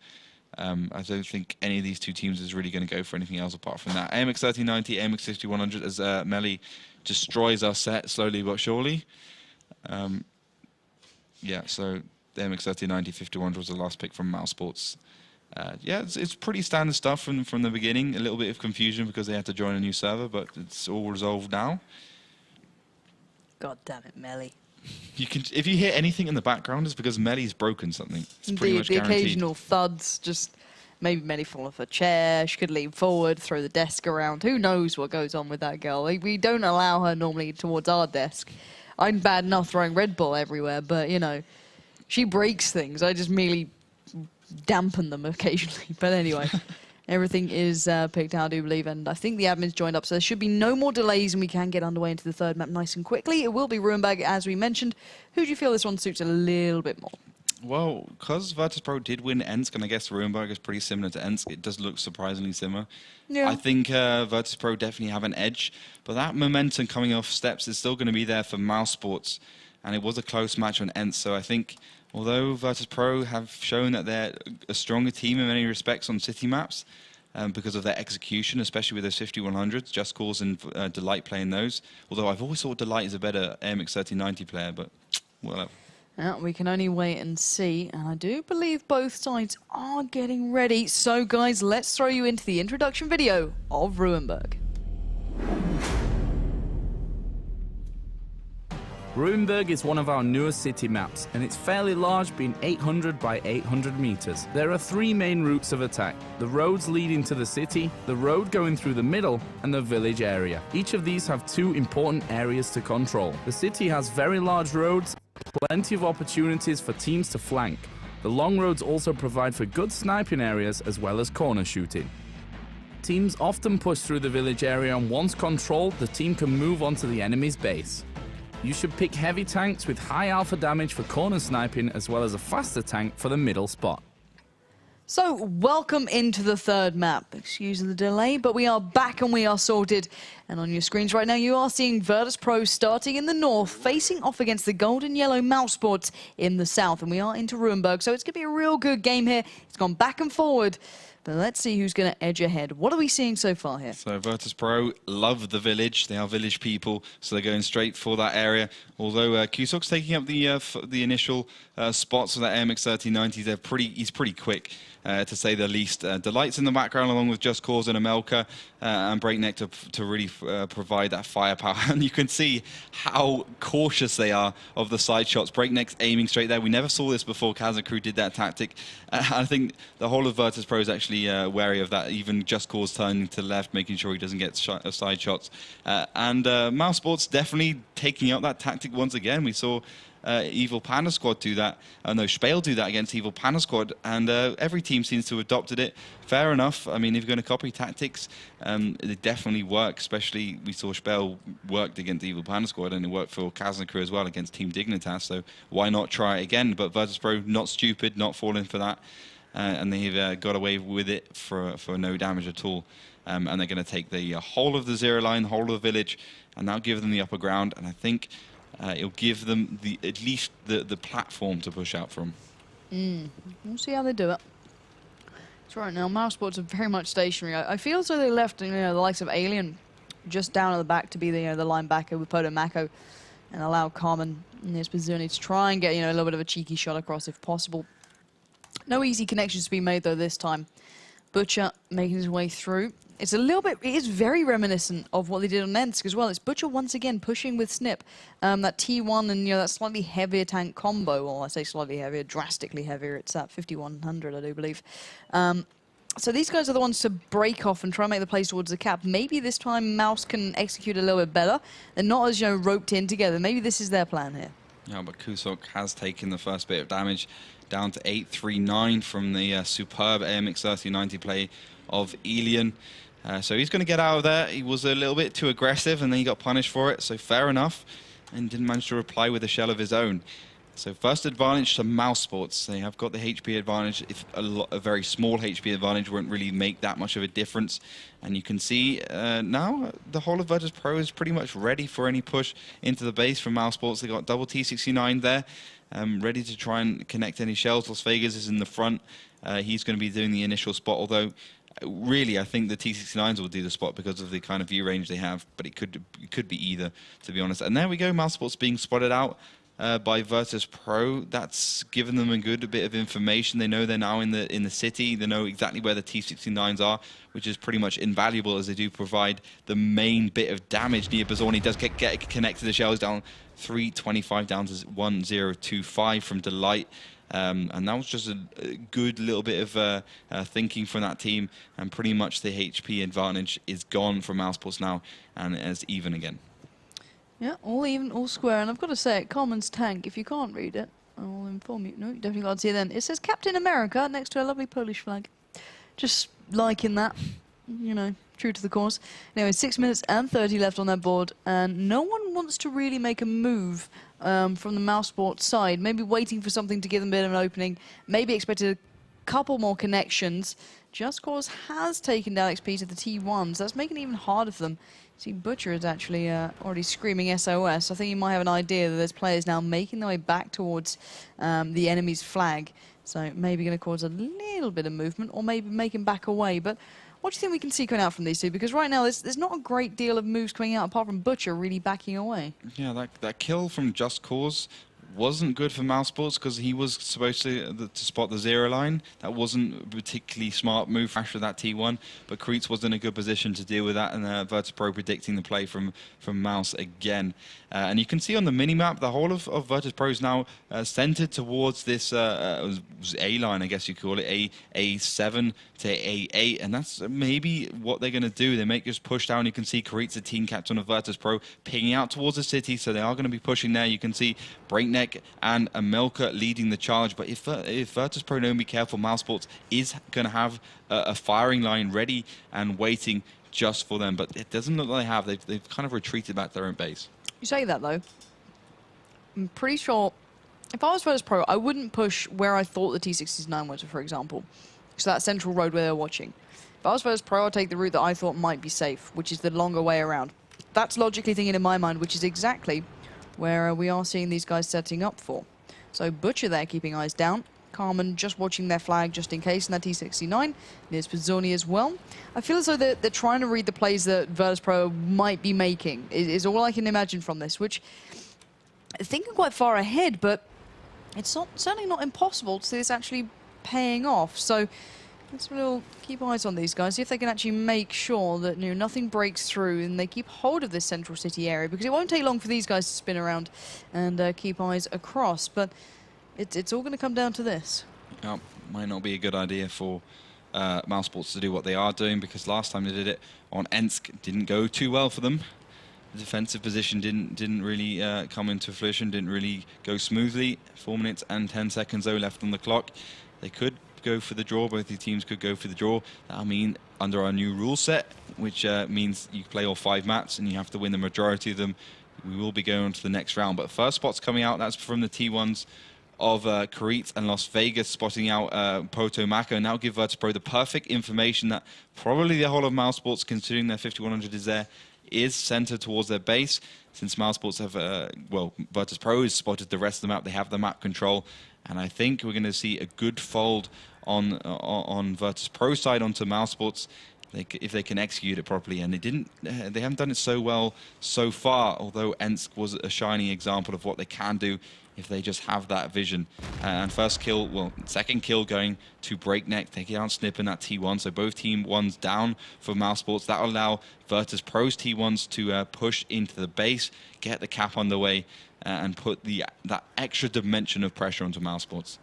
I don't think any of these two teams is really going to go for anything else apart from that. MX 3090, MX 5100 as Melly destroys our set slowly but surely. Yeah, so the MX 3090, 5100 was the last pick from mousesports. Yeah, it's pretty standard stuff from the beginning. A little bit of confusion because they had to join a new server, but it's all resolved now. God damn it, Melly. You can, if you hear anything in the background, it's because Melly's broken something. It's pretty much guaranteed. The occasional thuds, just maybe Melly fall off a chair. She could lean forward, throw the desk around. Who knows what goes on with that girl? We don't allow her normally towards our desk. I'm bad enough throwing Red Bull everywhere, but she breaks things. I just merely dampen them occasionally. But anyway, everything is picked out, I do believe, and I think the admin's joined up, so there should be no more delays and we can get underway into the third map nice and quickly. It will be Ruinberg, as we mentioned. Who do you feel this one suits a little bit more? Well, because Virtus.pro did win Ensk, and I guess Ruinberg is pretty similar to Ensk, it does look surprisingly similar. Yeah. I think Virtus.pro definitely have an edge, but that momentum coming off steps is still going to be there for mousesports, and it was a close match on Ensk, so I think although Virtus.pro have shown that they're a stronger team in many respects on city maps because of their execution, especially with those 5100s, Just Cause and Delight playing those. Although I've always thought Delight is a better MX 3090 player, but whatever. Yeah, we can only wait and see, and I do believe both sides are getting ready. So guys, let's throw you into the introduction video of Ruinberg. Ruinberg is one of our newer city maps, and it's fairly large, being 800 by 800 meters. There are 3 main routes of attack: the roads leading to the city, the road going through the middle, and the village area. Each of these have 2 important areas to control. The city has very large roads, plenty of opportunities for teams to flank. The long roads also provide for good sniping areas as well as corner shooting. Teams often push through the village area, and once controlled, the team can move on to the enemy's base. You should pick heavy tanks with high alpha damage for corner sniping, as well as a faster tank for the middle spot. So, welcome into the third map. Excuse the delay, but we are back and we are sorted. And on your screens right now, you are seeing Virtus.pro starting in the north, facing off against the gold and yellow mousesports in the south. And we are into Ruinberg, so it's going to be a real good game here. It's gone back and forward. But let's see who's going to edge ahead. What are we seeing so far here? So Virtus.pro love the village. They are village people, so they're going straight for that area. Although Kusok's taking up the initial spots for that AMX 3090, he's pretty quick, to say the least. Delight's in the background along with Just Cause and Amelka and Breakneck to really provide that firepower. And you can see how cautious they are of the side shots. Breakneck's aiming straight there. We never saw this before. Kazakru did that tactic. I think the whole of Virtus.pro is actually wary of that. Even Just Cause turning to the left, making sure he doesn't get side shots. And mousesports definitely taking up that tactic once again. We saw Evil Panda Squad do that. No, Spale do that against Evil Panda Squad, and every team seems to have adopted it. Fair enough. I mean, if you're going to copy tactics, they definitely work. Especially, we saw Spale worked against Evil Panda Squad, and it worked for Kazakru as well against Team Dignitas. So why not try it again? But Virtus.pro not stupid, not falling for that, and they've got away with it for no damage at all. And they're going to take the whole of the zero line, the whole of the village, and that'll give them the upper ground. And I think it'll give them at least the platform to push out from. We'll see how they do it. So right now, mousesports are very much stationary. I feel as though they left the likes of Alien just down at the back to be the linebacker with Poto Mako, and allow Carmen and Espizuni to try and get a little bit of a cheeky shot across if possible. No easy connections to be made though this time. Butcher making his way through. It's a little bit, it is very reminiscent of what they did on Ensk as well. It's Butcher once again pushing with Snip. That T1 and that slightly heavier tank combo, or I say slightly heavier, drastically heavier. It's at 5100, I do believe. So these guys are the ones to break off and try and make the plays towards the cap. Maybe this time Mouse can execute a little bit better. They're not as roped in together. Maybe this is their plan here. Yeah, but Kusok has taken the first bit of damage, down to 839 from the superb AMX 3090 play of Elian. So he's going to get out of there. He was a little bit too aggressive, and then he got punished for it, so fair enough, and didn't manage to reply with a shell of his own. So first advantage to mousesports. They have got the HP advantage. If a very small HP advantage won't really make that much of a difference. And you can see now the whole of Virtus.pro is pretty much ready for any push into the base from mousesports. They got double T69 there, ready to try and connect any shells. Las Vegas is in the front. He's going to be doing the initial spot, although really, I think the T69s will do the spot because of the kind of view range they have, but it could be either, to be honest. And there we go, mousesports being spotted out by Virtus.pro. That's given them a good bit of information. They know they're now in the city. They know exactly where the T69s are, which is pretty much invaluable as they do provide the main bit of damage. Nia Bazzoni does get connected to the shells, down 325 down to 1025 from Delight. And that was just a good little bit of thinking from that team, and pretty much the HP advantage is gone from mousesports now, and it's even again. Yeah, all even, all square, and I've got to say, Carmen's tank, if you can't read it, I'll inform you. No, you definitely can't see it then. It says Captain America next to a lovely Polish flag. Just liking that, true to the cause. Anyway, 6 minutes and 30 left on that board, and no one wants to really make a move from the mousesports side. Maybe waiting for something to give them a bit of an opening. Maybe expected a couple more connections. Just Cause has taken down XP to the T1s. That's making it even harder for them. See, Butcher is actually already screaming SOS. I think you might have an idea that there's players now making their way back towards the enemy's flag. So maybe going to cause a little bit of movement, or maybe make him back away. But what do you think we can see coming out from these two? Because right now there's not a great deal of moves coming out apart from Butcher really backing away. Yeah, that kill from Just Cause wasn't good for mousesports because he was supposed to spot the 0 line. That wasn't a particularly smart move after that T1, but Creets was in a good position to deal with that, and Virtus.pro predicting the play from Mouse again. And you can see on the mini-map, the whole of Virtus.pro is now centered towards this A line, I guess you call it, A7 to A8, and that's maybe what they're going to do. They may just push down. You can see Creets, the team captain of Virtus.pro, pinging out towards the city, so they are going to be pushing there. You can see Breakneck and Amelka leading the charge, but if Virtus.pro don't be careful, mousesports is going to have a firing line ready and waiting just for them, but it doesn't look like they have. They've kind of retreated back to their own base. You say that, though. I'm pretty sure if I was Virtus.pro, I wouldn't push where I thought the T69 was, for example. So that central road where they're watching. If I was Virtus.pro, I'd take the route that I thought might be safe, which is the longer way around. That's logically thinking in my mind, which is exactly where we are seeing these guys setting up for. So Butcher there keeping eyes down. Carmen just watching their flag just in case in that T69. There's Pizzoni as well. I feel as though they're trying to read the plays that Virtus.pro might be making, is all I can imagine from this, which thinking quite far ahead, but it's certainly not impossible to see this actually paying off. So let's keep eyes on these guys, see if they can actually make sure that nothing breaks through and they keep hold of this central city area, because it won't take long for these guys to spin around and keep eyes across. But it's all going to come down to this. Yeah, might not be a good idea for mousesports to do what they are doing, because last time they did it on Ensk, it didn't go too well for them. The defensive position didn't really come into fruition, didn't really go smoothly. 4 minutes and 10 seconds though left on the clock. They could go for the draw. Both the teams could go for the draw. That'll mean under our new rule set, which means you play all 5 maps and you have to win the majority of them, we will be going on to the next round. But first spot's coming out. That's from the T1s of Creets and Las Vegas, spotting out Prokhorovka, and that'll give Virtus.pro the perfect information that probably the whole of mousesports, considering their 5100 is there, is centered towards their base. Since mousesports have, well, Virtus.pro has spotted the rest of the map, they have the map control, and I think we're going to see a good fold on Virtus.pro side onto mousesports if they can execute it properly. And they haven't done it so well so far, although Ensk was a shining example of what they can do if they just have that vision. And first kill, well, second kill going to Breakneck, taking out Snip in that T1. So both team ones down for mousesports. That will allow Virtus.pro's T1s to push into the base, get the cap underway, and put that extra dimension of pressure onto mousesports.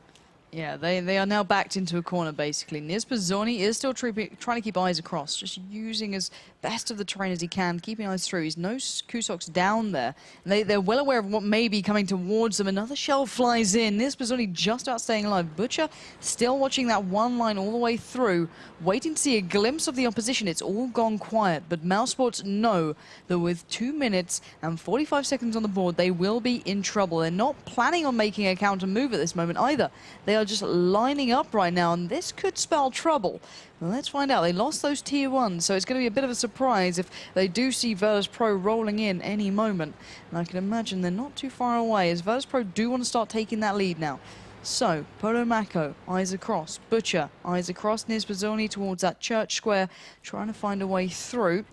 Yeah, they are now backed into a corner, basically. Pizzoni is still trying to keep eyes across, just using as best of the terrain as he can, keeping eyes through. He's no Kusok's down there. And they're well aware of what may be coming towards them. Another shell flies in. Pizzoni just about staying alive. Butcher still watching that one line all the way through, waiting to see a glimpse of the opposition. It's all gone quiet, but mousesports know that with 2 minutes and 45 seconds on the board, they will be in trouble. They're not planning on making a counter move at this moment either. They are just lining up right now, and this could spell trouble. Well, let's find out. They lost those tier 1s, so it's going to be a bit of a surprise if they do see Virtus.pro rolling in any moment. And I can imagine they're not too far away, as Virtus.pro do want to start taking that lead now. So, Prokhorovka, eyes across. Butcher, eyes across. Pizzoni towards that church square, trying to find a way through.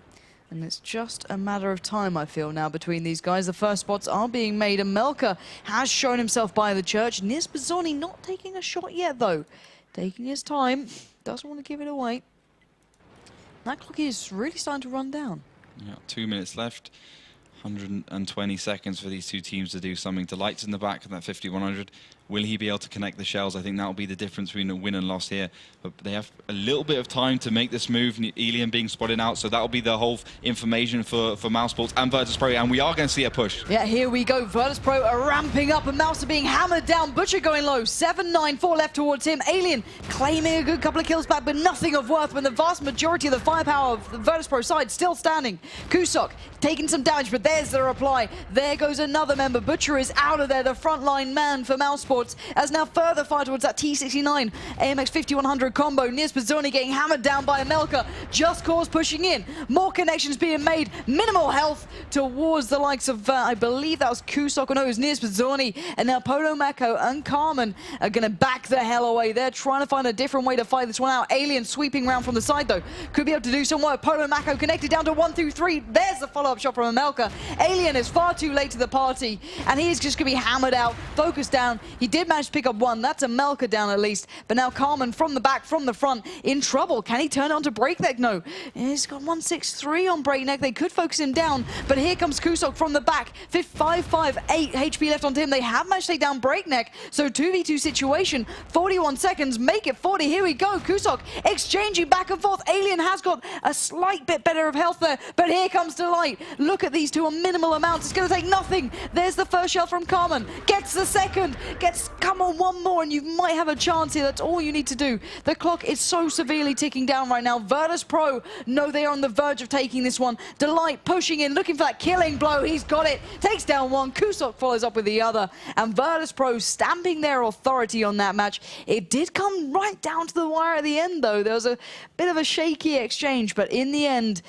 And it's just a matter of time, I feel, now between these guys. The first spots are being made. Amelka has shown himself by the church. Pizzoni not taking a shot yet, though. Taking his time. Doesn't want to give it away. That clock is really starting to run down. Yeah, 2 minutes left. 120 seconds for these two teams to do something. Delight's in the back of that 5100. Will he be able to connect the shells? I think that will be the difference between a win and loss here. But they have a little bit of time to make this move. Elian being spotted out, so that will be the whole information for mousesports and Virtus.pro, and we are going to see a push. Yeah, here we go. Virtus.pro are ramping up, and Mouse are being hammered down. Butcher going low. 7-9-4 left towards him. Alien claiming a good couple of kills back, but nothing of worth when the vast majority of the firepower of the Virtus.pro side still standing. Kusok taking some damage, but there's the reply. There goes another member. Butcher is out of there, the frontline man for mousesports. mousesports as now further fire towards that T69 AMX 5100 combo. Nispazoni getting hammered down by Amelka. Just Cause pushing in. More connections being made. Minimal health towards the likes of, I believe that was Kusok, or no, it was Nispazoni. And now Polo Mako and Carmen are going to back the hell away. They're trying to find a different way to fight this one out. Alien sweeping round from the side, though. Could be able to do some work. Polo Mako connected down to 1 through 3. There's the follow-up shot from Amelka. Alien is far too late to the party, and he's just going to be hammered out, focused down. He did manage to pick up one. That's Amelka down at least. But now Carmen from the back, from the front, in trouble. Can he turn it onto Breakneck? No. He's got 163 on Breakneck. They could focus him down, but here comes Kusok from the back. 558 HP left onto him. They have managed to take down Breakneck. So 2v2 situation. 41 seconds. Make it 40. Here we go. Kusok exchanging back and forth. Alien has got a slight bit better of health there, but here comes Delight. Look at these two on minimal amounts. It's going to take nothing. There's the first shell from Carmen. Gets the second. Come on, one more, and you might have a chance here. That's all you need to do. The clock is so severely ticking down right now. Virtus.pro know they are on the verge of taking this one. Delight pushing in, looking for that killing blow. He's got it. Takes down one. Kusok follows up with the other. And Virtus.pro stamping their authority on that match. It did come right down to the wire at the end, though. There was a bit of a shaky exchange, but in the end,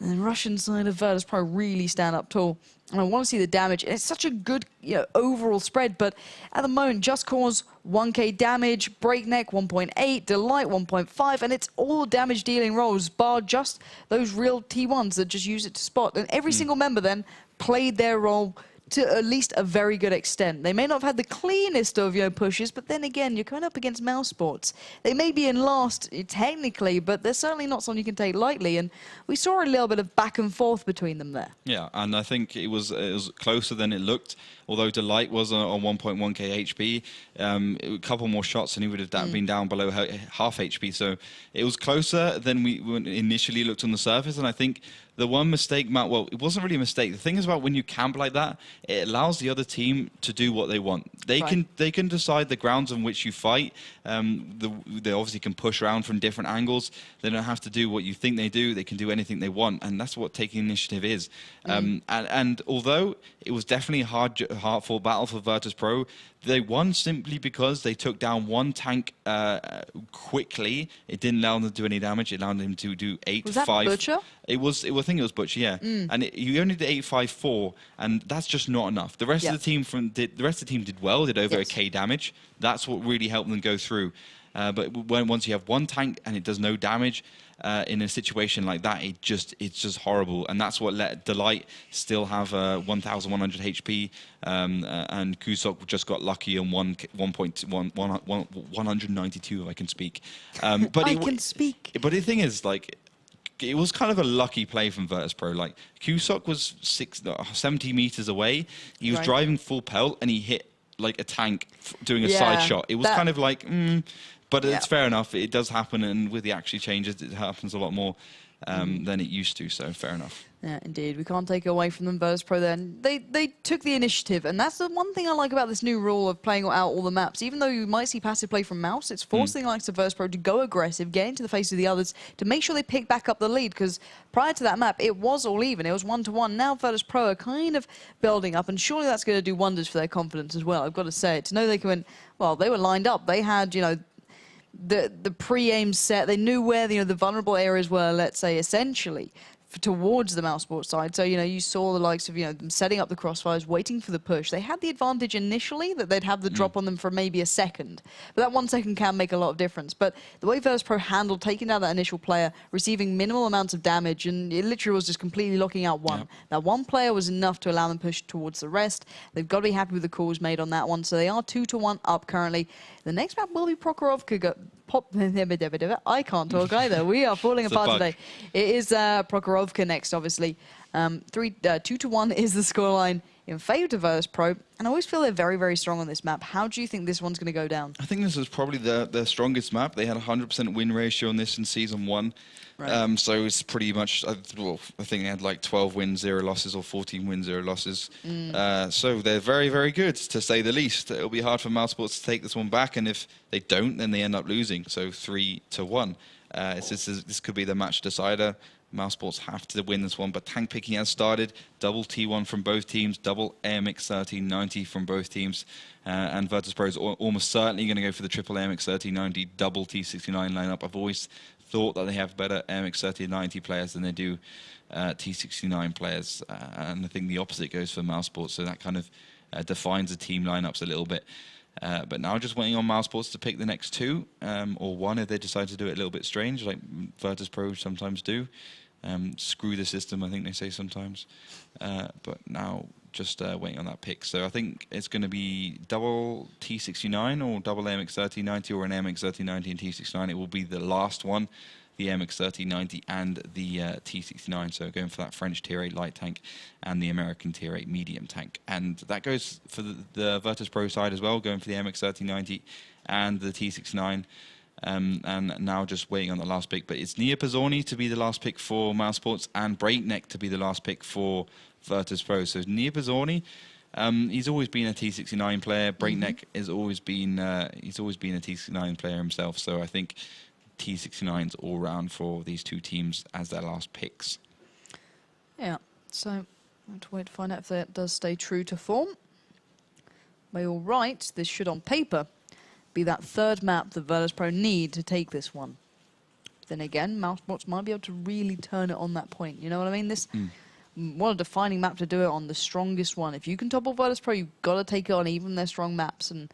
the Russian side of Virtus.pro really stand up tall. And I want to see the damage. It's such a good overall spread, but at the moment, Just Cause 1k damage, Breakneck 1.8, Delight 1.5, and it's all damage dealing rolls, bar just those real T1s that just use it to spot. And every single member then played their role to at least a very good extent. They may not have had the cleanest of pushes, but then again, you're coming up against mousesports. They may be in last technically, but they're certainly not something you can take lightly. And we saw a little bit of back and forth between them there. Yeah, and I think it was closer than it looked. Although Delight was on 1.1k HP, a couple more shots and he would have been down below half HP. So it was closer than we initially looked on the surface. And I think the one mistake, well, it wasn't really a mistake. The thing is about when you camp like that, it allows the other team to do what they want. They can decide the grounds on which you fight. They obviously can push around from different angles. They don't have to do what you think they do. They can do anything they want, and that's what taking initiative is. And although it was definitely a hard-fought battle for Virtus.pro, they won simply because they took down one tank quickly. It didn't allow them to do any damage. It allowed them to do 8-5. Was that Butcher? I think it was Butcher, yeah. And you only did 8-5-4, and that's just not enough. The rest of the team did well, did over a K damage. That's what really helped them go through. But once you have one tank and it does no damage, in a situation like that, it's just horrible, and that's what let Delight still have 1,100 HP, and Kusok just got lucky on 192, if I can speak. But I can speak. But the thing is, like, it was kind of a lucky play from Virtus.pro. Like, Kusok was 70 meters away. He was driving full pelt, and he hit like a tank doing a side shot. It was kind of like, but it's fair enough. It does happen, and with the actually changes, it happens a lot more than it used to. So fair enough. Yeah, indeed. We can't take away from them, Virtus.pro then. They took the initiative, and that's the one thing I like about this new rule of playing out all the maps. Even though you might see passive play from Mouse, it's forcing likes of Virtus.pro to go aggressive, get into the face of the others, to make sure they pick back up the lead, because prior to that map, it was all even. It was 1-1. Now Virtus.pro are kind of building up, and surely that's going to do wonders for their confidence as well. I've got to say it. To know they can win, well, they were lined up. They had, the pre-aim set. They knew where the vulnerable areas were, let's say, essentially towards the mousesports side. So, you saw the likes of, them setting up the crossfires, waiting for the push. They had the advantage initially that they'd have the drop on them for maybe a second. But that 1 second can make a lot of difference. But the way Virtus.pro handled taking down that initial player, receiving minimal amounts of damage, and it literally was just completely locking out one. Now, one player was enough to allow them to push towards the rest. They've got to be happy with the calls made on that one. So they are 2-1 up currently. The next map will be Prokhorovka. I can't talk either. We are falling apart today. It is Prokhorovka next, obviously. 2-1 is the scoreline in favour of Virtus.pro, and I always feel they're very, very strong on this map. How do you think this one's going to go down? I think this is probably their strongest map. They had a 100% win ratio on this in Season 1. Right. So it's pretty much, I think they had like 12 wins, 0 losses, or 14 wins, 0 losses. So they're very, very good, to say the least. It'll be hard for mousesports to take this one back, and if they don't, then they end up losing. So 3-1. This could be the match decider. mousesports have to win this one, but tank picking has started. Double T1 from both teams, double AMX 1390 from both teams. And Virtus.pro is almost certainly going to go for the triple AMX 1390 double T69 lineup. I've always thought that they have better AMX 1390 players than they do T69 players. And I think the opposite goes for mousesports, so that kind of defines the team lineups a little bit. But now just waiting on mousesports to pick the next two, or one if they decide to do it a little bit strange, like Virtus.pro sometimes do. Screw the system, I think they say sometimes. But now just waiting on that pick. So I think it's going to be double T69 or double AMX 1390 or an AMX 1390 and T69. It will be the last one, the AMX 1390 and the T69. So going for that French Tier 8 light tank and the American Tier 8 medium tank. And that goes for the Virtus.pro side as well, going for the AMX 1390 and the T69. And now just waiting on the last pick. But it's Nia Pizzorni to be the last pick for mousesports and Breakneck to be the last pick for Virtus.pro. So Nia Pizzorni, he's always been a T69 player. Breakneck has always been he's always been a T69 player himself. So I think T69's all round for these two teams as their last picks. Yeah, so I have to wait to find out if that does stay true to form. By all right, this should on paper be that third map that Virtus.pro need to take this one. Then again, mousesports might be able to really turn it on that point. You know what I mean? This what a defining map to do it on, the strongest one. If you can topple Virtus.pro, you've got to take it on even their strong maps, and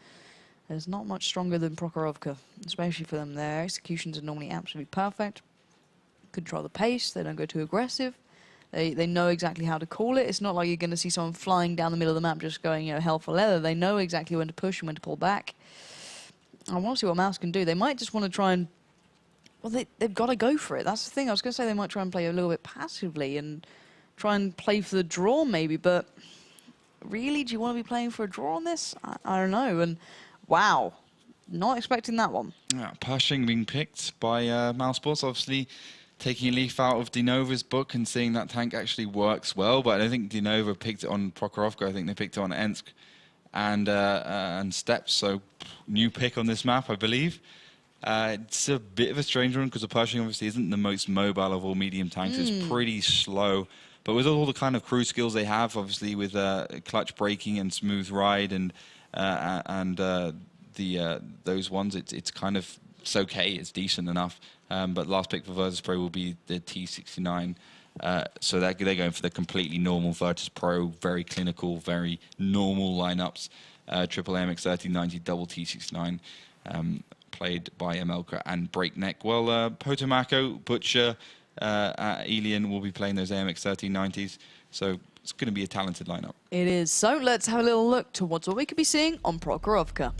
there's not much stronger than Prokhorovka, especially for them. Their executions are normally absolutely perfect. Control the pace, they don't go too aggressive. They know exactly how to call it. It's not like you're going to see someone flying down the middle of the map just going, you know, hell for leather. They know exactly when to push and when to pull back. I want to see what Mouse can do. They might just want to try and... Well, they've got to go for it. That's the thing. I was going to say they might try and play a little bit passively and try and play for the draw maybe, but really, do you want to be playing for a draw on this? I don't know. And wow, not expecting that one. Yeah, Pershing being picked by mousesports, obviously taking a leaf out of Dinova's book and seeing that tank actually works well, but I don't think Dinova picked it on Prokhorovka. I think they picked it on Ensk and Steps, so new pick on this map, I believe. It's a bit of a strange one because the Pershing obviously isn't the most mobile of all medium tanks. It's pretty slow, but with all the kind of crew skills they have, obviously with clutch braking and smooth ride and those ones, it's kind of it's okay, it's decent enough. But last pick for Virtus.pro will be the T69. So they're going for the completely normal Virtus.pro, very clinical, very normal lineups. Triple AMX 1390, double T69, played by Amelka and Breakneck. Well, Potomaco, Butcher, Elian will be playing those AMX 1390s. So it's going to be a talented lineup. It is. So let's have a little look towards what we could be seeing on Prokhorovka.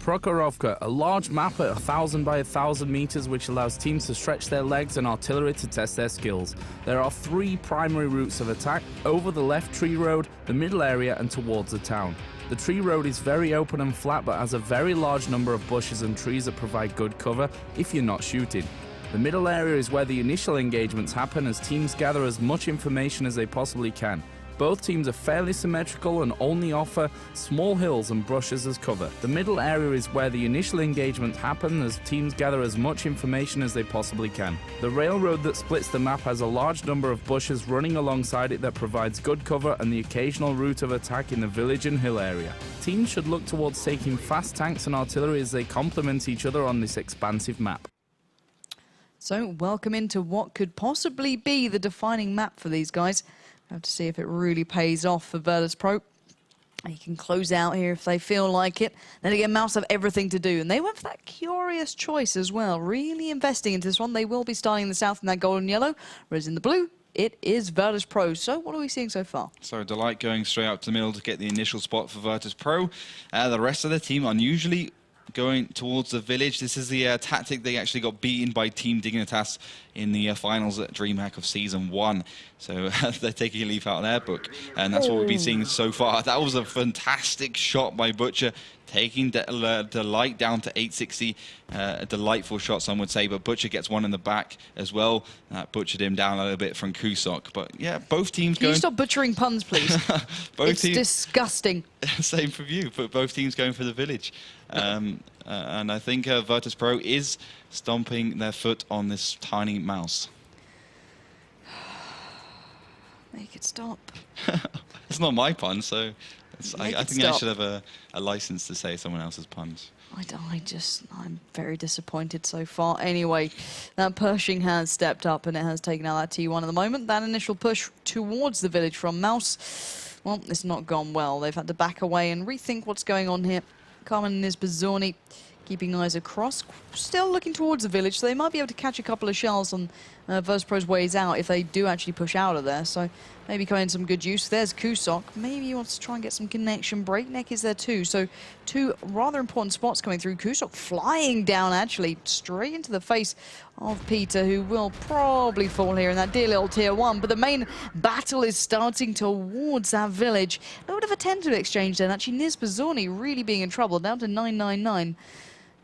Prokhorovka, a large map at 1,000 by 1,000 meters which allows teams to stretch their legs and artillery to test their skills. There are three primary routes of attack: over the left tree road, the middle area and towards the town. The tree road is very open and flat but has a very large number of bushes and trees that provide good cover if you're not shooting. The middle area is where the initial engagements happen as teams gather as much information as they possibly can. Both teams are fairly symmetrical and only offer small hills and brushes as cover. The middle area is where the initial engagements happen as teams gather as much information as they possibly can. The railroad that splits the map has a large number of bushes running alongside it that provides good cover and the occasional route of attack in the village and hill area. Teams should look towards taking fast tanks and artillery as they complement each other on this expansive map. So welcome into what could possibly be the defining map for these guys. Have to see if it really pays off for Virtus.pro. You can close out here if they feel like it. Then again, Mouse have everything to do, and they went for that curious choice as well. Really investing into this one. They will be starting in the south in that gold and yellow, whereas in the blue, it is Virtus.pro. So what are we seeing so far? So Delight going straight up to the middle to get the initial spot for Virtus.pro. The rest of the team unusually going towards the village. This is the tactic they actually got beaten by Team Dignitas in the finals at DreamHack of Season 1. So they're taking a leaf out of their book. And that's what we've been seeing so far. That was a fantastic shot by Butcher, taking Delight down to 860. A delightful shot, some would say, but Butcher gets one in the back as well. Butchered him down a little bit from Kusok. But yeah, both teams Can you stop butchering puns, please? It's disgusting. Same for you, but both teams going for the village. And I think Virtus.pro is stomping their foot on this tiny mouse. Make it stop. It's not my pun, so I think stop. I should have a license to say someone else's puns. I'm very disappointed so far. Anyway, that Pershing has stepped up and it has taken out that T1 at the moment. That initial push towards the village from Mouse, well, it's not gone well. They've had to back away and rethink what's going on here. Carmen and Nizbazorni keeping eyes across, still looking towards the village, so they might be able to catch a couple of shells on Virtus.pro's ways out if they do actually push out of there. So maybe coming in some good use. There's Kusok. Maybe he wants to try and get some connection. Breakneck is there too. So two rather important spots coming through. Kusok flying down actually straight into the face of Peter, who will probably fall here in that dear little tier 1. But the main battle is starting towards that village. A little bit of a tentative exchange then. Actually, Nizbazorni really being in trouble, down to 999.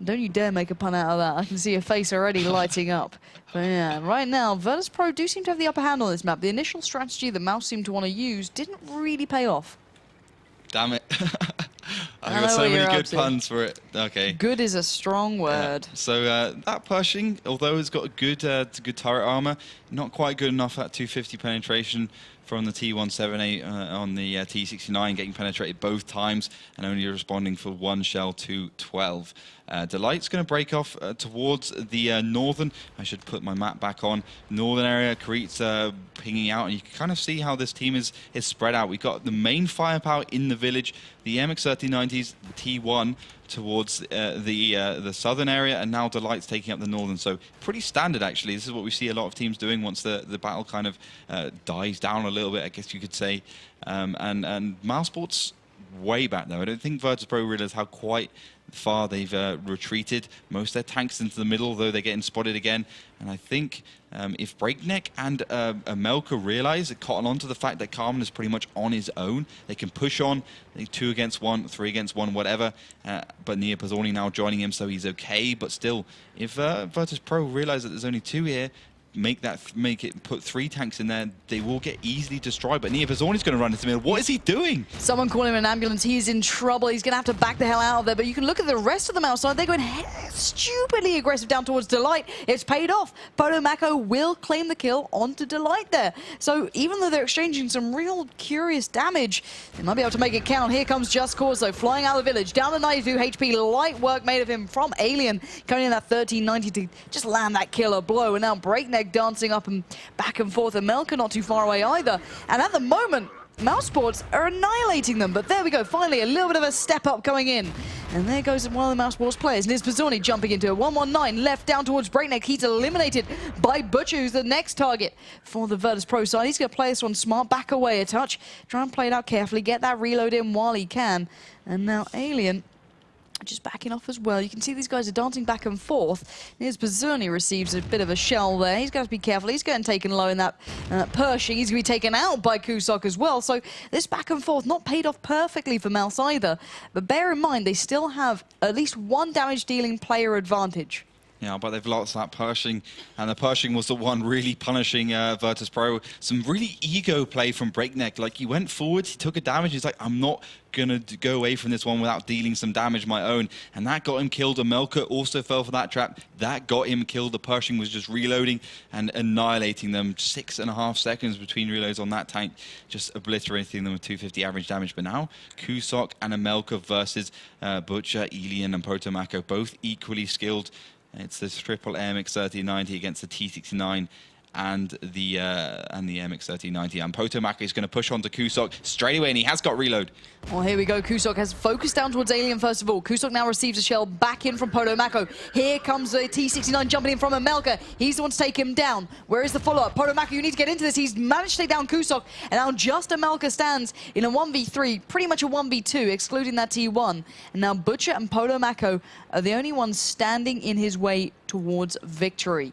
Don't you dare make a pun out of that. I can see your face already lighting up. But yeah, right now, Virtus.pro do seem to have the upper hand on this map. The initial strategy that Mouse seemed to want to use didn't really pay off. Damn it. I've got so many good puns for it. Okay. Good is a strong word. So that Pershing, although it's got good turret armor, not quite good enough at 250 penetration from the T178 on the T69, getting penetrated both times and only responding for one shell to 12. Delight's going to break off towards the northern, I should put my map back on, northern area. Karit's pinging out, and you can kind of see how this team is spread out. We've got the main firepower in the village, the MX-3090s, the T1 towards the southern area, and now Delight's taking up the northern. So pretty standard, actually. This is what we see a lot of teams doing once the battle kind of dies down a little bit, I guess you could say. And mousesports way back, though. I don't think Virtus.pro realize how quite far they've retreated. Most of their tanks into the middle, though they're getting spotted again. And I think if Breakneck and Amelka realize, cotton on to the fact that Carmen is pretty much on his own, they can push on, 2 against 1, 3 against 1, whatever. But Nizbazorni now joining him, so he's okay. But still, if Virtus.pro realize that there's only 2 here, put 3 tanks in there, they will get easily destroyed. But Nizbazorni's going to run into the middle. What is he doing? Someone call him an ambulance. He's in trouble. He's going to have to back the hell out of there. But you can look at the rest of them outside. They're going stupidly aggressive down towards Delight. It's paid off. Prokhorovka will claim the kill onto Delight there. So even though they're exchanging some real curious damage, they might be able to make it count. Here comes Just Cause, though, flying out of the village. Down to 92 HP. Light work made of him from Alien. Coming in that 1390 to just land that killer blow. And now Breakneck dancing up and back and forth, and Melka not too far away either. And at the moment, mousesports are annihilating them. But there we go, finally a little bit of a step up coming in. And there goes one of the mousesports players, Nizbazorni, jumping into a 119, left down towards Breakneck. He's eliminated by Butcher, who's the next target for the Virtus.pro side. He's going to play this one smart, back away a touch, try and play it out carefully, get that reload in while he can. And now Alien just backing off as well. You can see these guys are dancing back and forth. Nizbazorni receives a bit of a shell there. He's got to be careful. He's getting taken low in that Pershing. He's going to be taken out by Kusok as well. So this back and forth not paid off perfectly for Mouse either. But bear in mind, they still have at least 1 damage-dealing player advantage. Yeah, but they've lost that Pershing, and the Pershing was the one really punishing Virtus.pro. Some really ego play from Breakneck. Like, he went forward, he took a damage, he's like, I'm not going to go away from this one without dealing some damage of my own. And that got him killed. Amelka also fell for that trap. That got him killed. The Pershing was just reloading and annihilating them. 6.5 seconds between reloads on that tank, just obliterating them with 250 average damage. But now, Kusok and Amelka versus Butcher, Elian, and Prokhorovka, both equally skilled. It's this triple MX-3090 against the T69 and the MX-3090. And Prokhorovka is going to push onto Kusok straight away, and he has got reload. Well, here we go. Kusok has focused down towards Alien first of all. Kusok now receives a shell back in from Prokhorovka. Here comes the T69 jumping in from Amelka. He's the one to take him down. Where is the follow-up? Prokhorovka, you need to get into this. He's managed to take down Kusok, and now just Amelka stands in a 1v3, pretty much a 1v2, excluding that T1. And now Butcher and Prokhorovka are the only ones standing in his way towards victory.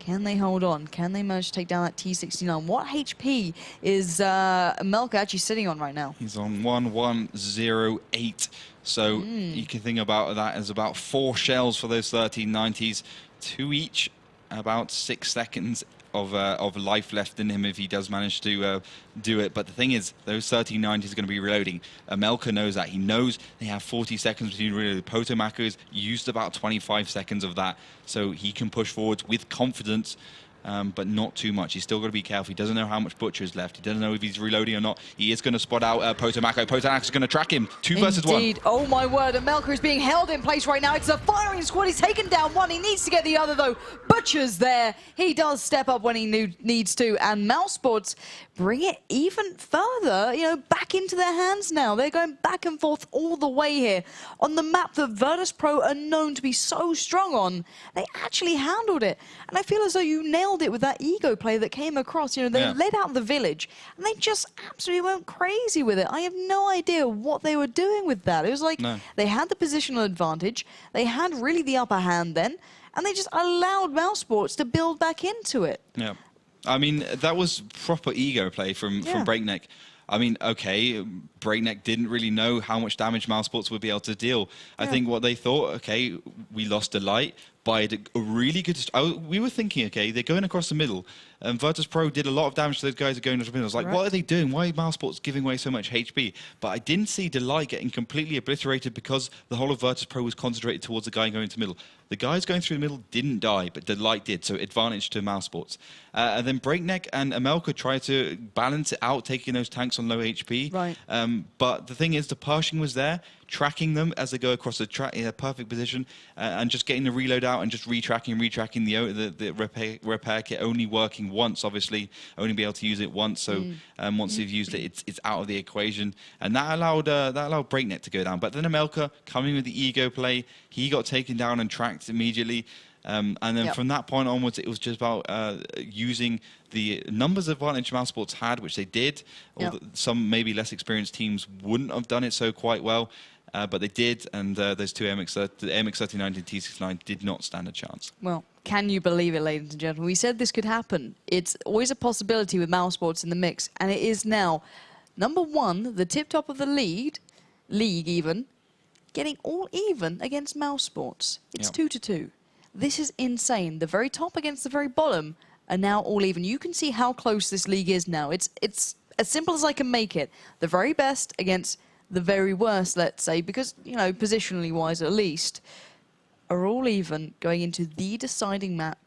Can they hold on? Can they manage to take down that T69? What HP is Melka actually sitting on right now? He's on 1108. So you can think about that as about 4 shells for those 1390s, 2 each, about 6 seconds of life left in him if he does manage to do it. But the thing is, those 1390s are going to be reloading. Melka knows that. He knows they have 40 seconds between reloading. Potomacco's used about 25 seconds of that, so he can push forwards with confidence. But not too much. He's still got to be careful. He doesn't know how much Butcher is left. He doesn't know if he's reloading or not. He is going to spot out Potomacco. Potomacco's going to track him. 2 versus 1. Indeed. Oh my word. And Melka is being held in place right now. It's a firing squad. He's taken down one. He needs to get the other though. Butcher's there. He does step up when he needs to. And mousesports bring it even further, back into their hands now. They're going back and forth all the way here. On the map that Virtus.pro are known to be so strong on, they actually handled it. And I feel as though you nailed it with that ego play that came across. They led out the village and they just absolutely went crazy with it. I have no idea what they were doing with that. It was like they had the positional advantage. They had really the upper hand then, and they just allowed mousesports to build back into it. Yeah. I mean, that was proper ego play from Breakneck. I mean, okay, Breakneck didn't really know how much damage mousesports would be able to deal. I think what they thought, okay, we lost a light, but I had a really good... we were thinking, okay, they're going across the middle. Virtus.pro did a lot of damage to those guys who are going across the middle. I was like, what are they doing? Why are mousesports giving away so much HP? But I didn't see Delight getting completely obliterated because the whole of Virtus.pro was concentrated towards the guy going to the middle. The guys going through the middle didn't die, but Delight did, so advantage to mousesports. And then Breakneck and Amelka tried to balance it out, taking those tanks on low HP. Right. But the thing is, the Pershing was there, tracking them as they go across the track in a perfect position, and just getting the reload out and just retracking the repair kit only working once, obviously, only be able to use it once. So once they've used it, it's out of the equation, and that allowed Breakneck to go down. But then Amelka coming with the ego play, he got taken down and tracked immediately. And then from that point onwards, it was just about using the numbers advantage mousesports had, which they did. Some maybe less experienced teams wouldn't have done it so quite well, but they did. And those two the MX-39 and T69 did not stand a chance. Well, can you believe it, ladies and gentlemen? We said this could happen. It's always a possibility with mousesports in the mix, and it is now. Number 1, the tip-top of the league even, getting all even against mousesports. It's 2-2. This is insane. The very top against the very bottom are now all even. You can see how close this league is now. It's as simple as I can make it. The very best against the very worst, let's say, because, positionally wise at least, are all even going into the deciding map,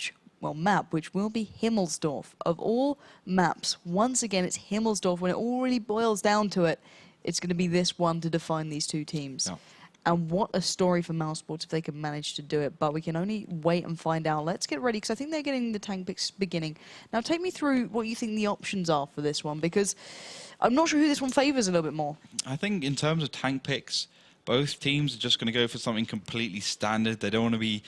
which will be Himmelsdorf. Of all maps, once again, it's Himmelsdorf. When it all really boils down to it, it's going to be this one to define these two teams. Yeah. And what a story for mousesports if they can manage to do it. But we can only wait and find out. Let's get ready, because I think they're getting the tank picks beginning. Now, take me through what you think the options are for this one, because I'm not sure who this one favours a little bit more. I think in terms of tank picks, both teams are just going to go for something completely standard. They don't want to be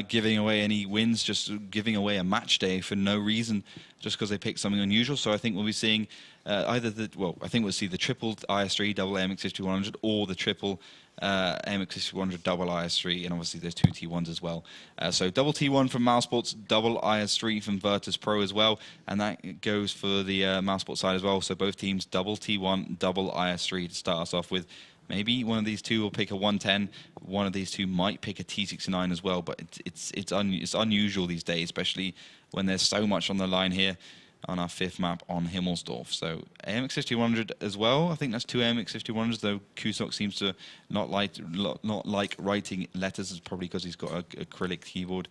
giving away any wins, just giving away a match day for no reason, just because they picked something unusual. So I think we'll be seeing I think we'll see the triple IS3 double MX-5100 or the triple MX-5100 double IS3, and obviously there's 2 T1s as well. So double T1 from mousesports, double IS3 from Virtus.pro as well, and that goes for the mousesports side as well. So both teams double T1, double IS3 to start us off with. Maybe one of these two will pick a 110. One of these two might pick a T69 as well, but it's unusual these days, especially when there's so much on the line here on our 5th map on Himmelsdorf. So MX-5100 as well. I think that's 2 MX-5100s, though Kusok seems to not like writing letters. It's probably because he's got an acrylic keyboard.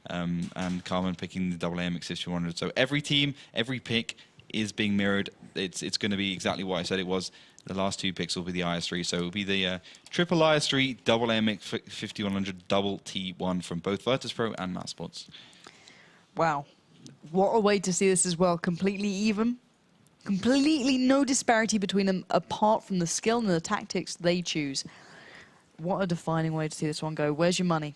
And Carmen picking the double MX-5100. So every team, every pick is being mirrored. It's going to be exactly what I said it was. The last 2 picks will be the IS3. So it will be the triple IS3, double MX-5100, double T1 from both Virtus.pro and mousesports. Wow. What a way to see this as well. Completely even. Completely no disparity between them apart from the skill and the tactics they choose. What a defining way to see this one go. Where's your money?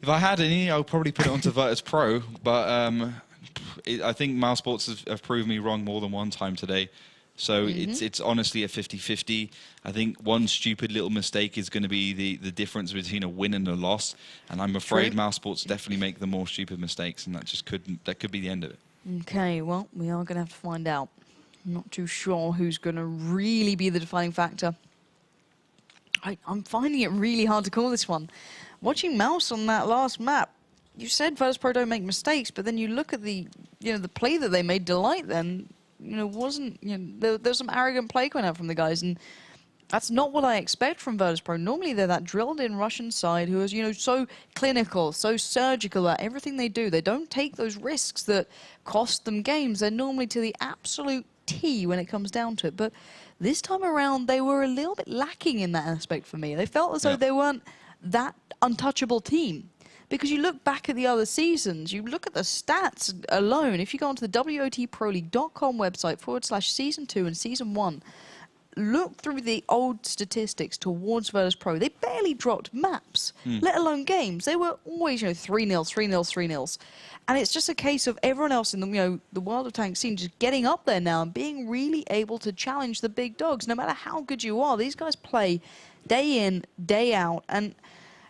If I had any, I would probably put it onto Virtus.pro, but I think mousesports have proved me wrong more than one time today. So it's honestly a 50-50. I think one stupid little mistake is going to be the difference between a win and a loss. And I'm afraid mousesports definitely make the more stupid mistakes, and that could be the end of it. Okay, well, we are going to have to find out. I'm not too sure who's going to really be the defining factor. I'm finding it really hard to call this one. Watching Mouse on that last map, you said Virtus.pro don't make mistakes, but then you look at the play that they made. Delight then, wasn't, there's some arrogant play going out from the guys, and that's not what I expect from Virtus.pro. Normally they're that drilled-in Russian side who is, so clinical, so surgical at everything they do. They don't take those risks that cost them games. They're normally to the absolute T when it comes down to it. But this time around, they were a little bit lacking in that aspect for me. They felt as though they weren't that untouchable team. Because you look back at the other seasons, you look at the stats alone. If you go onto the WoTProLeague.com website /Season 2 and Season 1, look through the old statistics towards Virtus.pro. They barely dropped maps, let alone games. They were always, 3-0, 3-0, 3-0. And it's just a case of everyone else in the World of Tanks scene just getting up there now and being really able to challenge the big dogs. No matter how good you are, these guys play day in, day out. And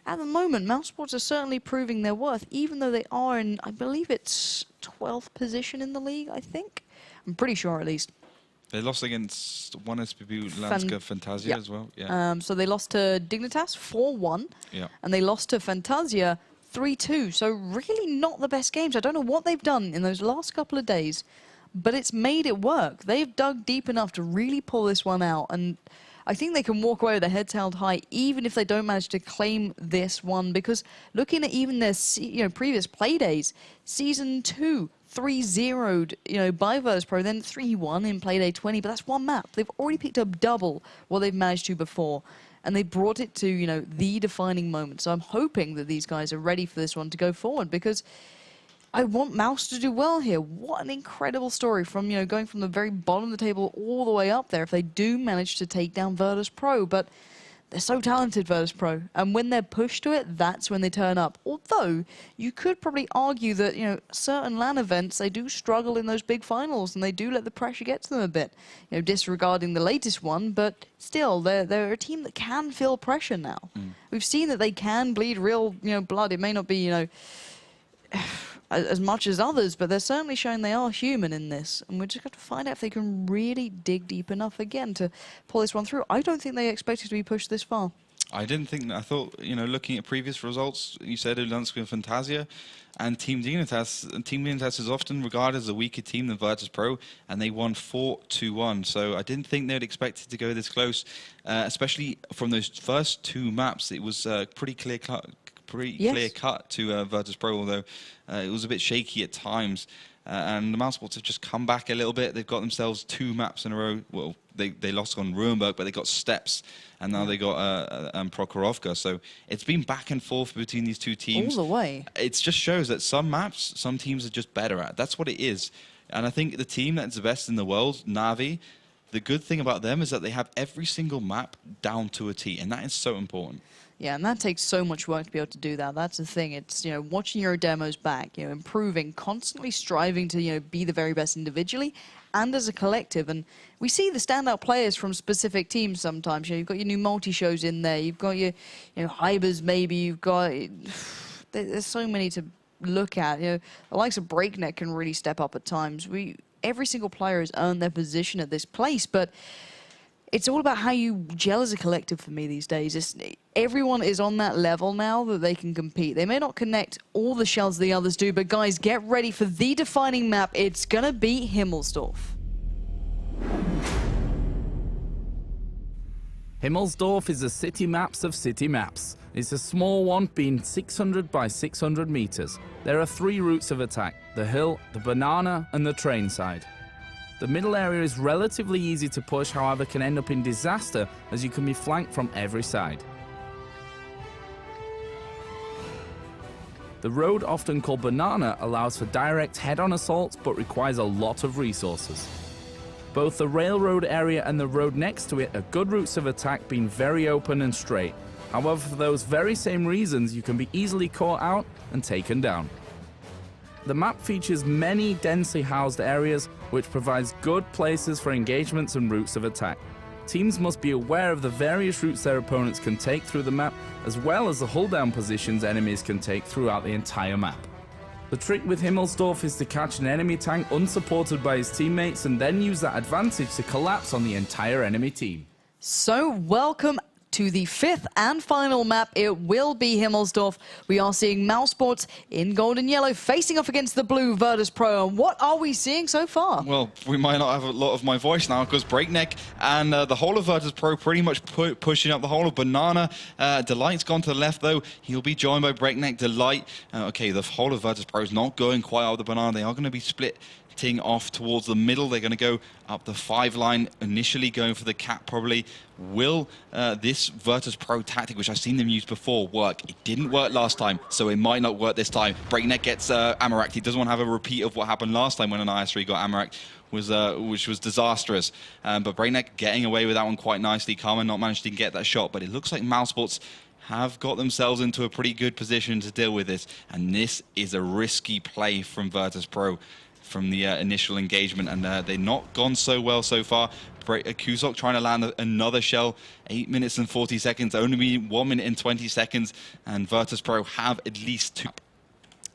at the moment, mousesports are certainly proving their worth, even though they are in, I believe it's 12th position in the league, I think. I'm pretty sure, at least. They lost against one SPB Lanska Fantasia as well. Yeah. So they lost to Dignitas 4-1. Yeah. And they lost to Fantasia 3-2. So really not the best games. I don't know what they've done in those last couple of days, but it's made it work. They've dug deep enough to really pull this one out. And I think they can walk away with their heads held high, even if they don't manage to claim this one. Because looking at even their previous play days, Season 2, 3-0'd, by Virtus.pro, then 3-1 in Playday 20, but that's one map. They've already picked up double what they've managed to before, and they brought it to, the defining moment. So I'm hoping that these guys are ready for this one to go forward, because I want Mouse to do well here. What an incredible story from, going from the very bottom of the table all the way up there if they do manage to take down Virtus.pro. But they're so talented, Virtus.pro, and when they're pushed to it, that's when they turn up. Although, you could probably argue that, certain LAN events, they do struggle in those big finals, and they do let the pressure get to them a bit, disregarding the latest one, but still, they're a team that can feel pressure now. We've seen that they can bleed real, blood. It may not be, as much as others, but they're certainly showing they are human in this, and we're just going to find out if they can really dig deep enough again to pull this one through. I don't think they expected to be pushed this far. I didn't think that. I thought, looking at previous results, you said Lanska and Fantasia and Team Dignitas. And Team Dignitas is often regarded as a weaker team than Virtus.pro, and they won 4-1. So I didn't think they would expect it to go this close, especially from those first two maps. It was pretty clear cut to Virtus.pro, although it was a bit shaky at times. And the mousesports have just come back a little bit. They've got themselves two maps in a row. Well, they lost on Ruinberg, but they got Steps, and now they got Prokhorovka. So it's been back and forth between these two teams. All the way. It just shows that some maps, some teams are just better at. That's what it is. And I think the team that's the best in the world, Na'Vi, the good thing about them is that they have every single map down to a T, and that is so important. Yeah, and that takes so much work to be able to do that. That's the thing. It's, watching your demos back, improving, constantly striving to, be the very best individually and as a collective. And we see the standout players from specific teams sometimes. You've got your new multi-shows in there. You've got your, Hybers maybe. You've got, there's so many to look at. The likes of Breakneck can really step up at times. Every single player has earned their position at this place, but it's all about how you gel as a collective for me these days. Everyone is on that level now that they can compete. They may not connect all the shells the others do, but guys, get ready for the defining map. It's gonna be Himmelsdorf. Himmelsdorf is a city maps of city maps. It's a small one, being 600 by 600 meters. There are three routes of attack: the hill, the banana, and the train side. The middle area is relatively easy to push, however can end up in disaster as you can be flanked from every side. The road, often called Banana, allows for direct head-on assaults but requires a lot of resources. Both the railroad area and the road next to it are good routes of attack, being very open and straight. However, for those very same reasons, you can be easily caught out and taken down. The map features many densely housed areas, which provides good places for engagements and routes of attack. Teams must be aware of the various routes their opponents can take through the map, as well as the hull-down positions enemies can take throughout the entire map. The trick with Himmelsdorf is to catch an enemy tank unsupported by his teammates and then use that advantage to collapse on the entire enemy team. So welcome to the 5th and final map. It will be Himmelsdorf. We are seeing mousesports in gold and yellow facing off against the blue Virtus.pro. And what are we seeing so far? Well, we might not have a lot of my voice now because Breakneck and the whole of Virtus.pro pretty much pushing up the whole of Banana. Delight's gone to the left though. He'll be joined by Breakneck, Delight. Okay, the whole of Virtus.pro is not going quite out of the Banana. They are going to be split off towards the middle. They're going to go up the 5 line, initially going for the cap probably. Will this Virtus.pro tactic, which I've seen them use before, work? It didn't work last time, so it might not work this time. Breakneck gets Amarak. He doesn't want to have a repeat of what happened last time when an IS3 got Amarak, which was disastrous. But Breakneck getting away with that one quite nicely. Carmen not managed to get that shot, but it looks like mousesports have got themselves into a pretty good position to deal with this. And this is a risky play from Virtus.pro from the initial engagement, and they've not gone so well so far. Kusok trying to land another shell. 8 minutes and 40 seconds, only be 1 minute and 20 seconds, and Virtus.pro have at least 2.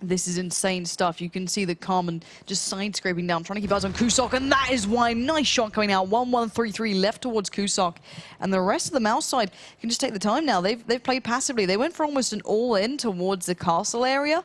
This is insane stuff. You can see the Carmen just side-scraping down, trying to keep eyes on Kusok, and that is why. Nice shot coming out. 1-1-3-3 left towards Kusok. And the rest of the mouse side can just take the time now. They've played passively. They went for almost an all-in towards the castle area.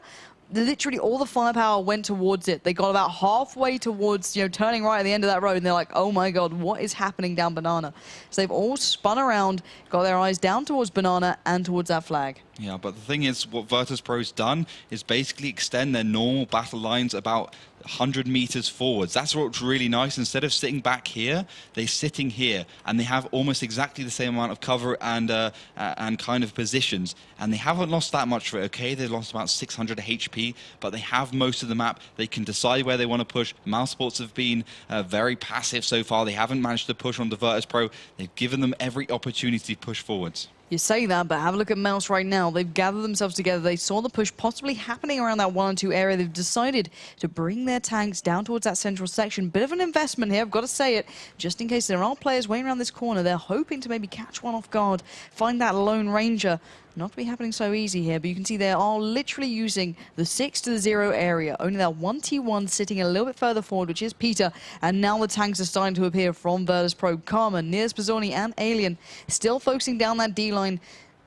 Literally all the firepower went towards it. They got about halfway towards, turning right at the end of that road, and they're like, oh my god, what is happening down Banana? So they've all spun around, got their eyes down towards Banana and towards that flag. Yeah, but the thing is, what Virtus.pro's done is basically extend their normal battle lines about 100 meters forwards. That's what's really nice. Instead of sitting back here, they're sitting here, and they have almost exactly the same amount of cover and kind of positions. And they haven't lost that much for it. Okay, they lost about 600 HP, but they have most of the map. They can decide where they want to push. mousesports have been very passive so far. They haven't managed to push on the Virtus.pro. They've given them every opportunity to push forwards. You say that, but have a look at Mouse right now. They've gathered themselves together. They saw the push possibly happening around that 1 and 2 area. They've decided to bring their tanks down towards that central section. Bit of an investment here, I've got to say it. Just in case there are players waiting around this corner, they're hoping to maybe catch one off guard, find that Lone Ranger. Not to be happening so easy here, but you can see they are literally using the 6 to the 0 area. Only that 1T1 sitting a little bit further forward, which is Peter. And now the tanks are starting to appear from Virtus.pro. Carmen, Niers, Pizzoni, and Alien still focusing down that D-line.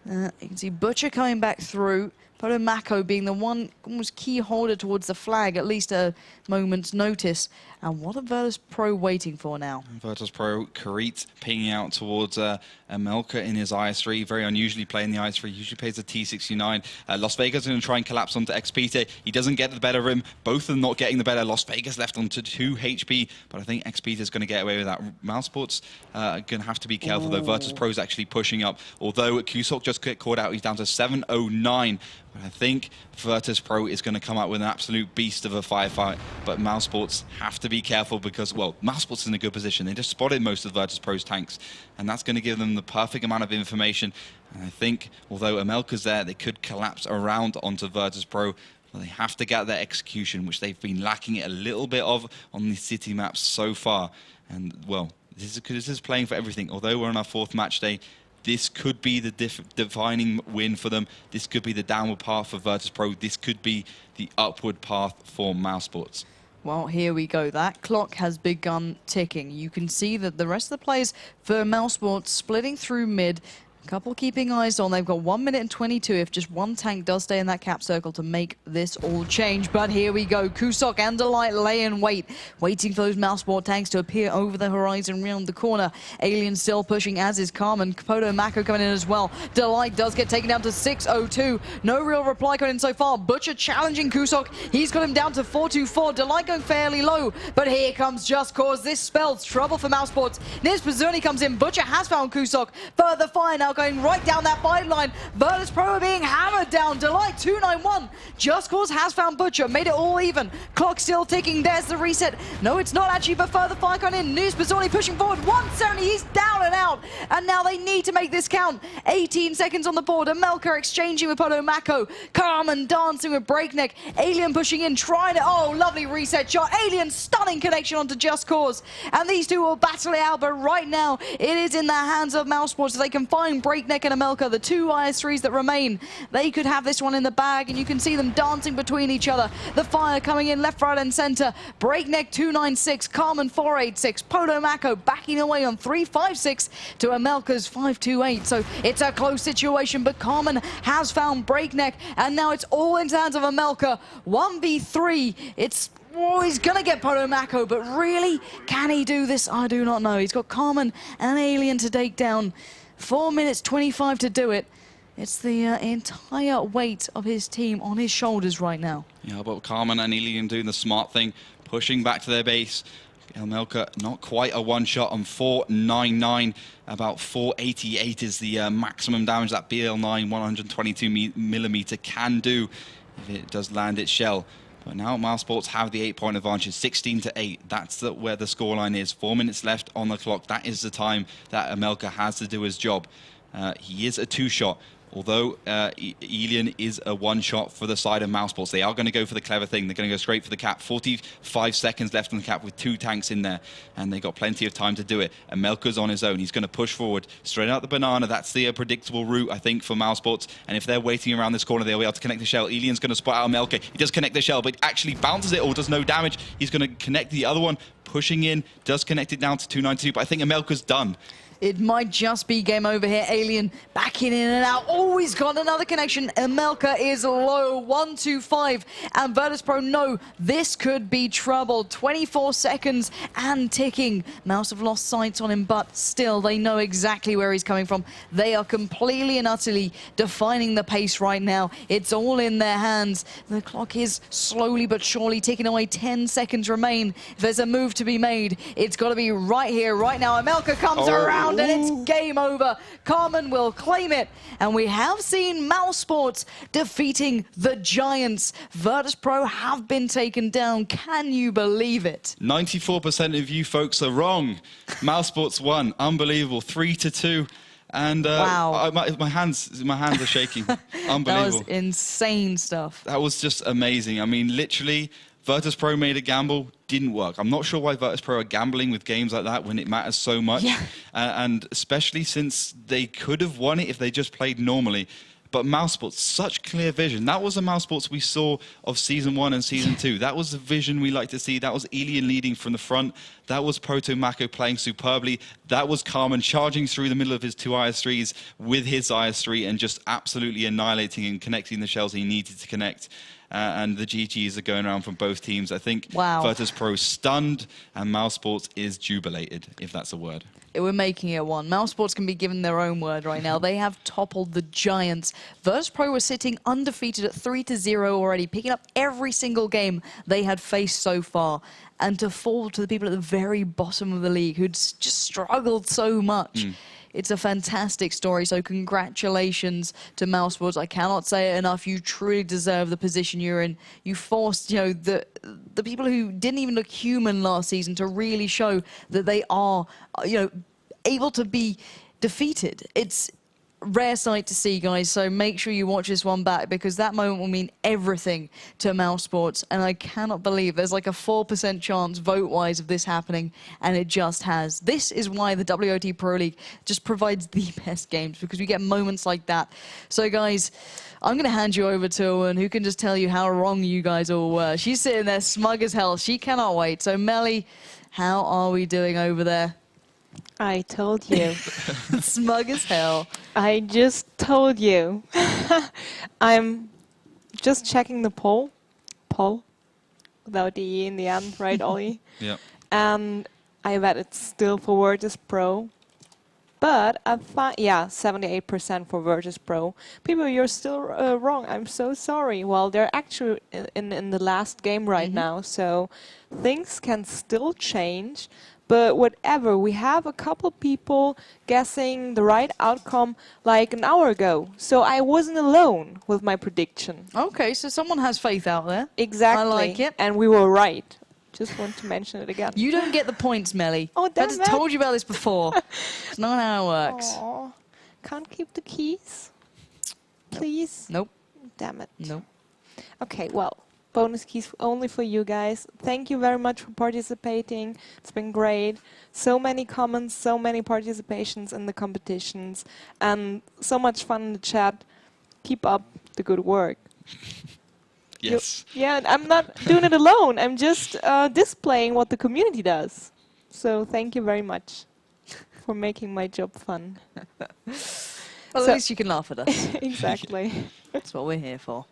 You can see Butcher coming back through. Prokhorovka being the one almost key holder towards the flag, at least a moment's notice. And what are Virtus.pro waiting for now? Virtus.pro, Karit pinging out towards Melka in his IS3, very unusually playing the IS3, usually plays the T69. Las Vegas is going to try and collapse onto XPT. He doesn't get the better of him. Both of them not getting the better. Las Vegas left onto 2 HP, but I think XPT is going to get away with that. mousesports are going to have to be careful, though. Virtus.pro is actually pushing up. Although Kusok just got caught out, he's down to 709. But I think Virtus.pro is going to come out with an absolute beast of a firefight. But mousesports have to be careful because, well, mousesports is in a good position. They just spotted most of Virtus.pro's tanks, and that's going to give them the perfect amount of information. And I think, although Amelka's there, they could collapse around onto Virtus.pro. But they have to get their execution, which they've been lacking it a little bit of on the city maps so far. And, well, this is playing for everything. Although we're on our 4th match day, this could be the defining win for them. This could be the downward path for Virtus.pro. This could be the upward path for mousesports. Well, here we go. That clock has begun ticking. You can see that the rest of the players for mousesports splitting through mid. Couple keeping eyes on. They've got 1 minute and 22 if just one tank does stay in that cap circle to make this all change. But here we go. Kusok and Delight lay in wait, waiting for those mousesport tanks to appear over the horizon round the corner. Alien still pushing, as is Carmen. Prokhorovka coming in as well. Delight does get taken down to 602. No real reply coming in so far. Butcher challenging Kusok. He's got him down to 424. Delight going fairly low. But here comes Just Cause. This spells trouble for mousesports. Niers Pizzoni comes in. Butcher has found Kusok. Further fire now going right down that fight line. Virtus.pro are being hammered down. Delight 291. Just Cause has found Butcher, made it all even. Clock still ticking. There's the reset. No, it's not actually, but further fire going in. Noose Bazzoni pushing forward. 170. He's down and out. And now they need to make this count. 18 seconds on the board. Amelka exchanging with Prokhorovka. Carmen dancing with Breakneck. Alien pushing in, trying to. Oh, lovely reset shot. Alien stunning connection onto Just Cause. And these two will battle it out, but right now it is in the hands of mousesports. If they can find Breakneck and Amelka, the two IS3s that remain, they could have this one in the bag, and you can see them dancing between each other. The fire coming in left, right, and center. Breakneck 296, Carmen 486, Prokhorovka backing away on 356 to Amelka's 528. So it's a close situation, but Carmen has found Breakneck, and now it's all into the hands of Amelka. 1v3. Oh, he's going to get Prokhorovka, but really, can he do this? I do not know. He's got Carmen and Alien to take down. 4 minutes 25 to do it. It's the entire weight of his team on his shoulders right now. Yeah, but Carmen and Alien doing the smart thing, pushing back to their base. Amelka not quite a one-shot on 499. About 488 is the maximum damage that BL9 122mm can do if it does land its shell. But now mousesports have the 8-point advantage, 16-8. That's where the scoreline is. 4 minutes left on the clock. That is the time that Amelka has to do his job. He is a two-shot. Although Alien is a one-shot for the side of mousesports, they are going to go for the clever thing. They're going to go straight for the cap. 45 seconds left on the cap with 2 tanks in there, and they got plenty of time to do it. Amelka's on his own. He's going to push forward straight out the banana. That's the predictable route, I think, for mousesports. And if they're waiting around this corner, they'll be able to connect the shell. Alien's going to spot out Amelka. He does connect the shell, but actually bounces it or does no damage. He's going to connect the other one, pushing in, does connect it down to 292, but I think Amelka's done. It might just be game over here. Alien backing in and out. Oh, he's got another connection. Amelka is low, 125. And Virtus.pro know this could be trouble. 24 seconds and ticking. Mouse have lost sights on him, but still, they know exactly where he's coming from. They are completely and utterly defining the pace right now. It's all in their hands. The clock is slowly but surely ticking away. 10 seconds remain. If there's a move to be made, it's got to be right here, right now. Amelka comes around. And it's game over. Carmen will claim it. And we have seen mousesports defeating the Giants. Virtus.pro have been taken down. Can you believe it? 94% of you folks are wrong. mousesports won. Unbelievable. 3-2. And wow. my hands are shaking. Unbelievable. That was insane stuff. That was just amazing. I mean, literally, Virtus.pro made a gamble, didn't work. I'm not sure why Virtus.pro are gambling with games like that when it matters so much. Yeah. And especially since they could have won it if they just played normally. But mousesports, such clear vision. That was the mousesports we saw of Season 1 and Season 2. That was the vision we like to see. That was Alien leading from the front. That was Prokhorovka playing superbly. That was Carmen charging through the middle of his 2 IS3s with his IS3 and just absolutely annihilating and connecting the shells he needed to connect. And the GGs are going around from both teams. I think Virtus.pro stunned and mousesports is jubilated, if that's a word. We're making it one. mousesports can be given their own word right now. They have toppled the Giants. Virtus.pro were sitting undefeated at 3-0 already, picking up every single game they had faced so far. And to fall to the people at the very bottom of the league who'd just struggled so much. It's a fantastic story, so congratulations to mousesports. I cannot say it enough. You truly deserve the position you're in. You forced, the people who didn't even look human last season to really show that they are, able to be defeated. It's rare sight to see, guys, so make sure you watch this one back because that moment will mean everything to mousesports, and I cannot believe there's like a 4% chance vote-wise of this happening, and it just has. This is why the WoT Pro League just provides the best games, because we get moments like that. So, guys, I'm going to hand you over to Owen, who can just tell you how wrong you guys all were. She's sitting there smug as hell. She cannot wait. So, Melly, how are we doing over there? I told you. Smug as hell. I just told you. I'm just checking the poll. Without the E in the end, right, Ollie? Yeah. And I bet it's still for Virtus.pro. But I find, 78% for Virtus.pro. People, you're still wrong. I'm so sorry. Well, they're actually in the last game right now, so things can still change. But whatever, we have a couple people guessing the right outcome like an hour ago. So I wasn't alone with my prediction. Okay, so someone has faith out there. Exactly. I like it. And we were right. Just want to mention it again. You don't get the points, Melly. Oh, damn I've it. told you about this before. It's not how it works. Aw. Can't keep the keys? Please? Nope. Damn it. Nope. Okay, well, bonus keys only for you guys. Thank you very much for participating. It's been great. So many comments, so many participations in the competitions, and so much fun in the chat. Keep up the good work. Yes. Yeah, I'm not doing it alone. I'm just displaying what the community does. So thank you very much for making my job fun. Well, So- at least you can laugh at us. Exactly. That's what we're here for.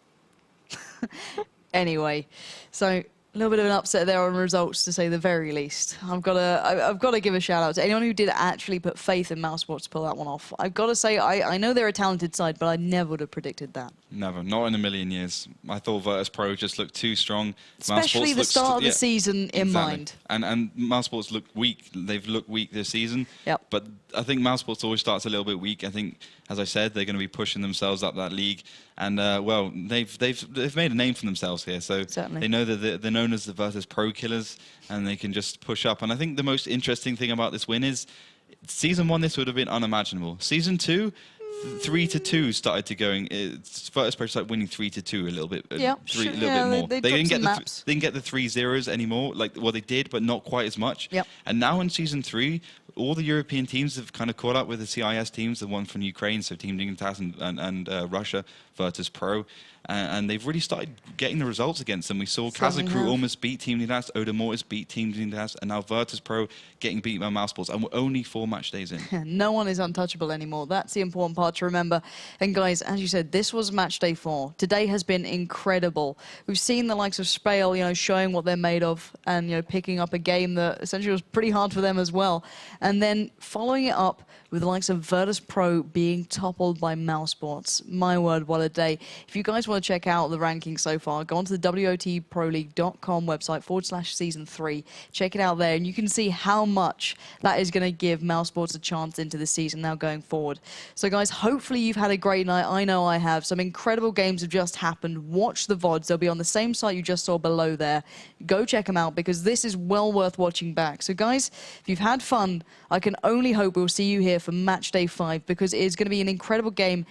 Anyway, so a little bit of an upset there on results, to say the very least. I've got to give a shout out to anyone who did actually put faith in mousesports to pull that one off. I've got to say, I know they're a talented side, but I never would have predicted that. Never, not in a million years. I thought Virtus.pro just looked too strong. Especially Mousesports the start of the yeah, season in exactly. mind. And Mousesports look weak. They've looked weak this season. Yep. But I think Mousesports always starts a little bit weak. I think, as I said, they're going to be pushing themselves up that league. And well, they've made a name for themselves here. So Certainly. they know that they're known as the Virtus.pro killers, and they can just push up. And I think the most interesting thing about this win is, season 1 this would have been unimaginable. Season 2. 3-2 started to going. Virtus.pro started winning 3-2 a little bit. Yeah, three, sure. a little Yeah, bit more. they didn't dropped get some the maps. they didn't get the 3-0s anymore. Like, well, they did, but not quite as much. Yep. And now in season 3, all the European teams have kind of caught up with the CIS teams, the one from Ukraine, so Team Dignitas and Russia, Virtus.pro. And they've really started getting the results against them. We saw Certainly Kazakru have. almost beat Team Dignitas, Oda Mortis beat Team Dignitas, and now Virtus.pro getting beat by Mousesports. And we're only 4 match days in. No one is untouchable anymore. That's the important part to remember. And guys, as you said, this was match day 4. Today has been incredible. We've seen the likes of Spale, showing what they're made of, and picking up a game that essentially was pretty hard for them as well. And then following it up with the likes of Virtus.pro being toppled by Mousesports. My word, what a day. If you guys want to check out the rankings so far, go onto the WoTProLeague.com website /season 3. Check it out there, and you can see how much that is going to give Mousesports a chance into the season now going forward. So guys, hopefully you've had a great night. I know I have. Some incredible games have just happened. Watch the VODs. They'll be on the same site you just saw below there. Go check them out, because this is well worth watching back. So guys, if you've had fun, I can only hope we'll see you here for match day 5, because it is going to be an incredible game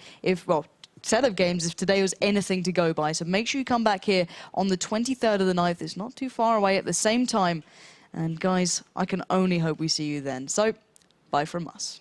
set of games if today was anything to go by. So make sure you come back here on the 23rd of the 9th. It's not too far away at the same time. And guys, I can only hope we see you then. So, bye from us.